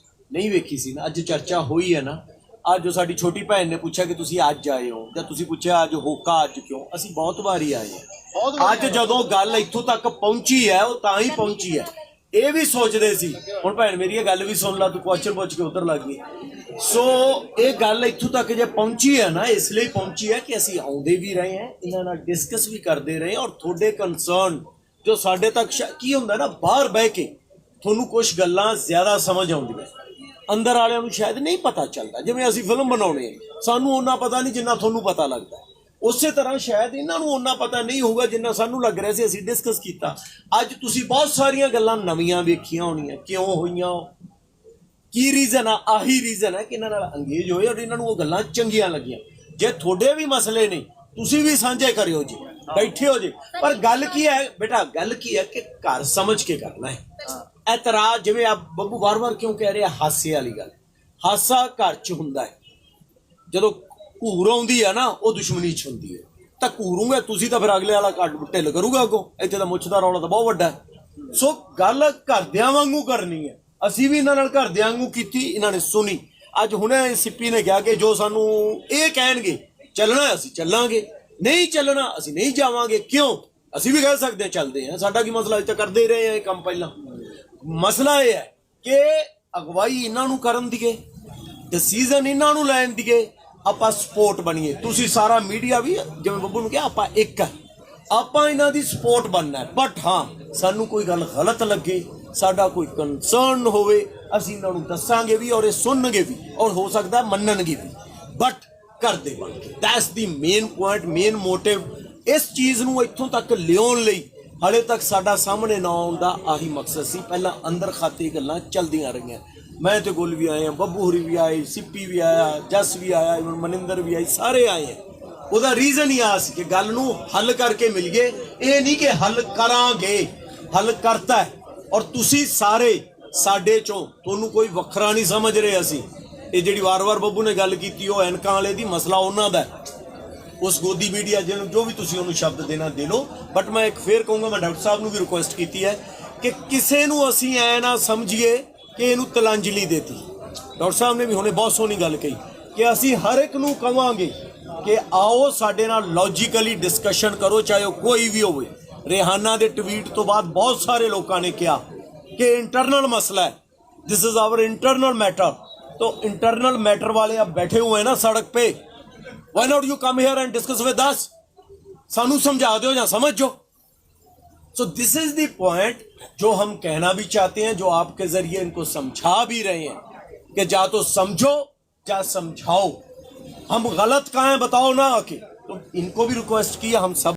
ਨਹੀਂ ਵੇਖੀ ਸੀ ਨਾ। ਅੱਜ ਚਰਚਾ ਹੋਈ ਹੈ ਨਾ। ਅੱਜ ਜੋ ਸਾਡੀ ਛੋਟੀ ਭੈਣ ਨੇ ਪੁੱਛਿਆ ਕਿ ਤੁਸੀਂ ਅੱਜ ਆਏ ਹੋ, ਜਾਂ ਤੁਸੀਂ ਪੁੱਛਿਆ ਅੱਜ ਹੋਕਾ ਅੱਜ ਕਿਉਂ, ਅਸੀਂ ਬਹੁਤ ਵਾਰੀ ਆਏ ਹਾਂ। ਅੱਜ ਜਦੋਂ ਗੱਲ ਇੱਥੋਂ ਤੱਕ ਪਹੁੰਚੀ ਹੈ, ਉਹ ਤਾਂ ਹੀ ਪਹੁੰਚੀ ਹੈ। ਇਹ ਵੀ ਸੋਚਦੇ ਸੀ, ਹੁਣ ਭੈਣ ਮੇਰੀ ਇਹ ਗੱਲ ਵੀ ਸੁਣ ਲਾ, ਤੂੰ ਕੁਐਸਚਨ ਪੁੱਛ ਕੇ ਉਧਰ ਲੱਗ ਗਈ। ਸੋ ਇਹ ਗੱਲ ਇੱਥੋਂ ਤੱਕ ਜੇ ਪਹੁੰਚੀ ਹੈ ਨਾ, ਇਸ ਲਈ ਪਹੁੰਚੀ ਹੈ ਕਿ ਅਸੀਂ ਆਉਂਦੇ ਵੀ ਰਹੇ ਹਾਂ, ਇਹਨਾਂ ਨਾਲ ਡਿਸਕਸ ਵੀ ਕਰਦੇ ਰਹੇ, ਔਰ ਤੁਹਾਡੇ ਕੰਸਰਨ ਜੋ ਸਾਡੇ ਤੱਕ ਕੀ ਹੁੰਦਾ ਨਾ, ਬਾਹਰ ਬਹਿ ਕੇ ਤੁਹਾਨੂੰ ਕੁਝ ਗੱਲਾਂ ਜ਼ਿਆਦਾ ਸਮਝ ਆਉਂਦੀਆਂ, ਅੰਦਰ ਵਾਲਿਆਂ ਨੂੰ ਸ਼ਾਇਦ ਨਹੀਂ ਪਤਾ ਚੱਲਦਾ। ਜਿਵੇਂ ਅਸੀਂ ਫਿਲਮ ਬਣਾਉਣੇ, ਸਾਨੂੰ ਉਹਨਾਂ ਪਤਾ ਨਹੀਂ ਜਿੰਨਾ ਤੁਹਾਨੂੰ ਪਤਾ ਲੱਗਦਾ, ਉਸੇ ਤਰ੍ਹਾਂ ਸ਼ਾਇਦ ਇਹਨਾਂ ਨੂੰ ਉਹਨਾਂ ਪਤਾ ਨਹੀਂ ਹੋਊਗਾ ਜਿੰਨਾ ਸਾਨੂੰ ਲੱਗ ਰਿਹਾ ਸੀ। ਅਸੀਂ ਡਿਸਕਸ ਕੀਤਾ, ਅੱਜ ਤੁਸੀਂ ਬਹੁਤ ਸਾਰੀਆਂ ਗੱਲਾਂ ਨਵੀਆਂ ਵੇਖੀਆਂ ਹੋਣੀਆਂ, ਕਿਉਂ ਹੋਈਆਂ, ਕੀ ਰੀਜ਼ਨ ਆ। ਆਹੀ ਰੀਜ਼ਨ ਹੈ ਕਿ ਇਹਨਾਂ ਨਾਲ ਅੰਗੇਜ ਹੋਏ ਔਰ ਇਹਨਾਂ ਨੂੰ ਉਹ ਗੱਲਾਂ ਚੰਗੀਆਂ ਲੱਗੀਆਂ। ਜੇ ਤੁਹਾਡੇ ਵੀ ਮਸਲੇ ਨੇ, ਤੁਸੀਂ ਵੀ ਸਾਂਝੇ ਕਰਿਓ ਜੀ, ਬੈਠੇ ਹੋ ਜੀ। ਪਰ ਗੱਲ ਕੀ ਹੈ ਬੇਟਾ, ਗੱਲ ਕੀ ਹੈ ਕਿ ਘਰ ਸਮਝ ਕੇ ਕਰਨਾ ਹੈ। ਇਤਰਾਜ਼ ਜਿਵੇਂ ਆ ਬੱਬੂ ਵਾਰ-ਵਾਰ ਕਿਉਂ ਕਹਿ ਰਿਹਾ, ਹਾਸੇ ਵਾਲੀ ਗੱਲ। ਹਾਸਾ ਘਰ 'ਚ ਹੁੰਦਾ ਹੈ, ਜਦੋਂ ਘੂਰ ਆਉਂਦੀ ਆ ਨਾ, ਉਹ ਦੁਸ਼ਮਣੀ 'ਚ ਹੁੰਦੀ ਹੈ। ਤਾਂ ਘੂਰੂਗੇ ਤੁਸੀਂ ਤਾਂ ਫਿਰ ਅਗਲੇ ਵਾਲਾ ਕੱਟ ਢਿੱਲ ਕਰੂਗਾ ਅੱਗੋਂ। ਇੱਥੇ ਤਾਂ ਮੁੱਛ ਦਾ ਰੌਲਾ ਤਾਂ ਬਹੁਤ ਵੱਡਾ ਹੈ। ਸੋ ਗੱਲ ਘਰਦਿਆਂ ਵਾਂਗੂ ਕਰਨੀ ਹੈ। ਅਸੀਂ ਵੀ ਇਹਨਾਂ ਨਾਲ ਘਰਦਿਆਂ ਵਾਂਗੂ ਕੀਤੀ, ਇਹਨਾਂ ਨੇ ਸੁਣੀ। ਅੱਜ ਹੁਣੇ ਸਿੱਪੀ ਨੇ ਕਿਹਾ ਕਿ ਜੋ ਸਾਨੂੰ ਇਹ ਕਹਿਣਗੇ ਚੱਲਣਾ ਅਸੀਂ ਚੱਲਾਂਗੇ, ਨਹੀਂ ਚੱਲਣਾ ਅਸੀਂ ਨਹੀਂ ਜਾਵਾਂਗੇ। ਕਿਉਂ? ਅਸੀਂ ਵੀ ਕਹਿ ਸਕਦੇ ਹਾਂ ਚੱਲਦੇ ਹਾਂ, ਸਾਡਾ ਕੀ ਮਸਲਾ, ਅੱਜ ਤੱਕ ਕਰਦੇ ਹੀ ਰਹੇ ਹਾਂ ਇਹ ਕੰਮ ਪਹਿਲਾਂ। ਮਸਲਾ ਇਹ ਹੈ ਕਿ ਅਗਵਾਈ ਇਹਨਾਂ ਨੂੰ ਕਰਨ ਦੀਏ, ਡਿਸੀਜ਼ਨ ਇਹਨਾਂ ਨੂੰ ਲੈਣ ਦੀਏ, ਆਪਾਂ ਸਪੋਰਟ ਬਣੀਏ। ਤੁਸੀਂ ਸਾਰਾ ਮੀਡੀਆ ਵੀ ਜਿਵੇਂ ਬੱਬੂ ਨੂੰ ਕਿਹਾ ਆਪਾਂ ਇੱਕ ਹੈ, ਆਪਾਂ ਇਹਨਾਂ ਦੀ ਸਪੋਰਟ ਬਣਨਾ ਹੈ। ਬਟ ਹਾਂ, ਸਾਨੂੰ ਕੋਈ ਗੱਲ ਗਲਤ ਲੱਗੇ, ਸਾਡਾ ਕੋਈ ਕੰਸਰਨ ਹੋਵੇ, ਅਸੀਂ ਇਹਨਾਂ ਨੂੰ ਦੱਸਾਂਗੇ ਵੀ ਔਰ ਇਹ ਸੁਣਨਗੇ ਵੀ ਔਰ ਹੋ ਸਕਦਾ ਮੰਨਣਗੇ ਵੀ, ਬਟ ਕਰਦੇ ਬਣ ਕੇ। That's the main point, main motive. ਇਸ ਚੀਜ਼ ਨੂੰ ਇੱਥੋਂ ਤੱਕ ਲਿਆਉਣ ਲਈ ਹਾਲੇ ਤੱਕ ਸਾਡਾ ਸਾਹਮਣੇ ਨਾ ਆਉਣ ਦਾ ਆਹੀ ਮਕਸਦ ਸੀ। ਪਹਿਲਾਂ ਅੰਦਰ ਖਾਤੇ ਗੱਲਾਂ ਚੱਲਦੀਆਂ ਰਹੀਆਂ। ਮੈਂ ਤੇ ਗੁੱਲ ਵੀ ਆਏ ਹਾਂ, ਬੱਬੂ ਹੋਰੀ ਵੀ ਆਏ, ਸਿੱਪੀ ਵੀ ਆਇਆ, ਜਸ ਵੀ ਆਇਆ, ਇਵਨ ਮਨਿੰਦਰ ਵੀ ਆਈ, ਸਾਰੇ ਆਏ ਆ। ਉਹਦਾ ਰੀਜ਼ਨ ਹੀ ਆ ਸੀ ਕਿ ਗੱਲ ਨੂੰ ਹੱਲ ਕਰਕੇ ਮਿਲ ਗਏ। ਇਹ ਨਹੀਂ ਕਿ ਹੱਲ ਕਰਾਂਗੇ, ਹੱਲ ਕਰਤਾ ਹੈ। ਔਰ ਤੁਸੀਂ ਸਾਰੇ ਸਾਡੇ ਚੋਂ, ਤੁਹਾਨੂੰ ਕੋਈ ਵੱਖਰਾ ਨਹੀਂ ਸਮਝ ਰਹੇ ਅਸੀਂ। ਇਹ ਜਿਹੜੀ ਵਾਰ-ਵਾਰ ਬੱਬੂ ਨੇ ਗੱਲ ਕੀਤੀ ਉਹ ਐਨਕਾਂ ਵਾਲੇ ਦੀ, ਮਸਲਾ ਉਹਨਾਂ ਦਾ। ਉਸ ਗੋਦੀ ਮੀਡੀਆ ਜਿਹਨੂੰ ਜੋ ਵੀ ਤੁਸੀਂ ਉਹਨੂੰ ਸ਼ਬਦ ਦੇਣਾ ਦੇ ਲਓ। ਬਟ ਮੈਂ ਇੱਕ ਫੇਰ ਕਹੂੰਗਾ, ਮੈਂ ਡਾਕਟਰ ਸਾਹਿਬ ਨੂੰ ਵੀ ਰਿਕੁਐਸਟ ਕੀਤੀ ਹੈ ਕਿ ਕਿਸੇ ਨੂੰ ਅਸੀਂ ਐ ਨਾ ਸਮਝੀਏ ਕਿ ਇਹਨੂੰ ਤਲਾਂਜਲੀ ਦੇਤੀ। ਡਾਕਟਰ ਸਾਹਿਬ ਨੇ ਵੀ ਹੁਣੇ ਬਹੁਤ ਸੋਹਣੀ ਗੱਲ ਕਹੀ ਕਿ ਅਸੀਂ ਹਰ ਇੱਕ ਨੂੰ ਕਹਾਂਗੇ ਕਿ ਆਓ ਸਾਡੇ ਨਾਲ ਲੌਜੀਕਲੀ ਡਿਸਕਸ਼ਨ ਕਰੋ, ਚਾਹੇ ਉਹ ਕੋਈ ਵੀ ਹੋਵੇ। रेहाना के ट्वीट तो बाद बहुत सारे लोगों ने कहा कि इंटरनल मसला है, this is our internal matter. तो इंटरनल मैटर वाले अब बैठे हुए हैं ना सड़क पे, why not you come here and discuss with us, सानू समझा दो या समझ जो। So this is the point जो हम कहना भी चाहते हैं, जो आपके जरिए इनको समझा भी रहे हैं कि जा तो समझो या समझाओ, हम गलत कहाँ हैं बताओ ना आके। तो इनको भी रिक्वेस्ट किया, हम सब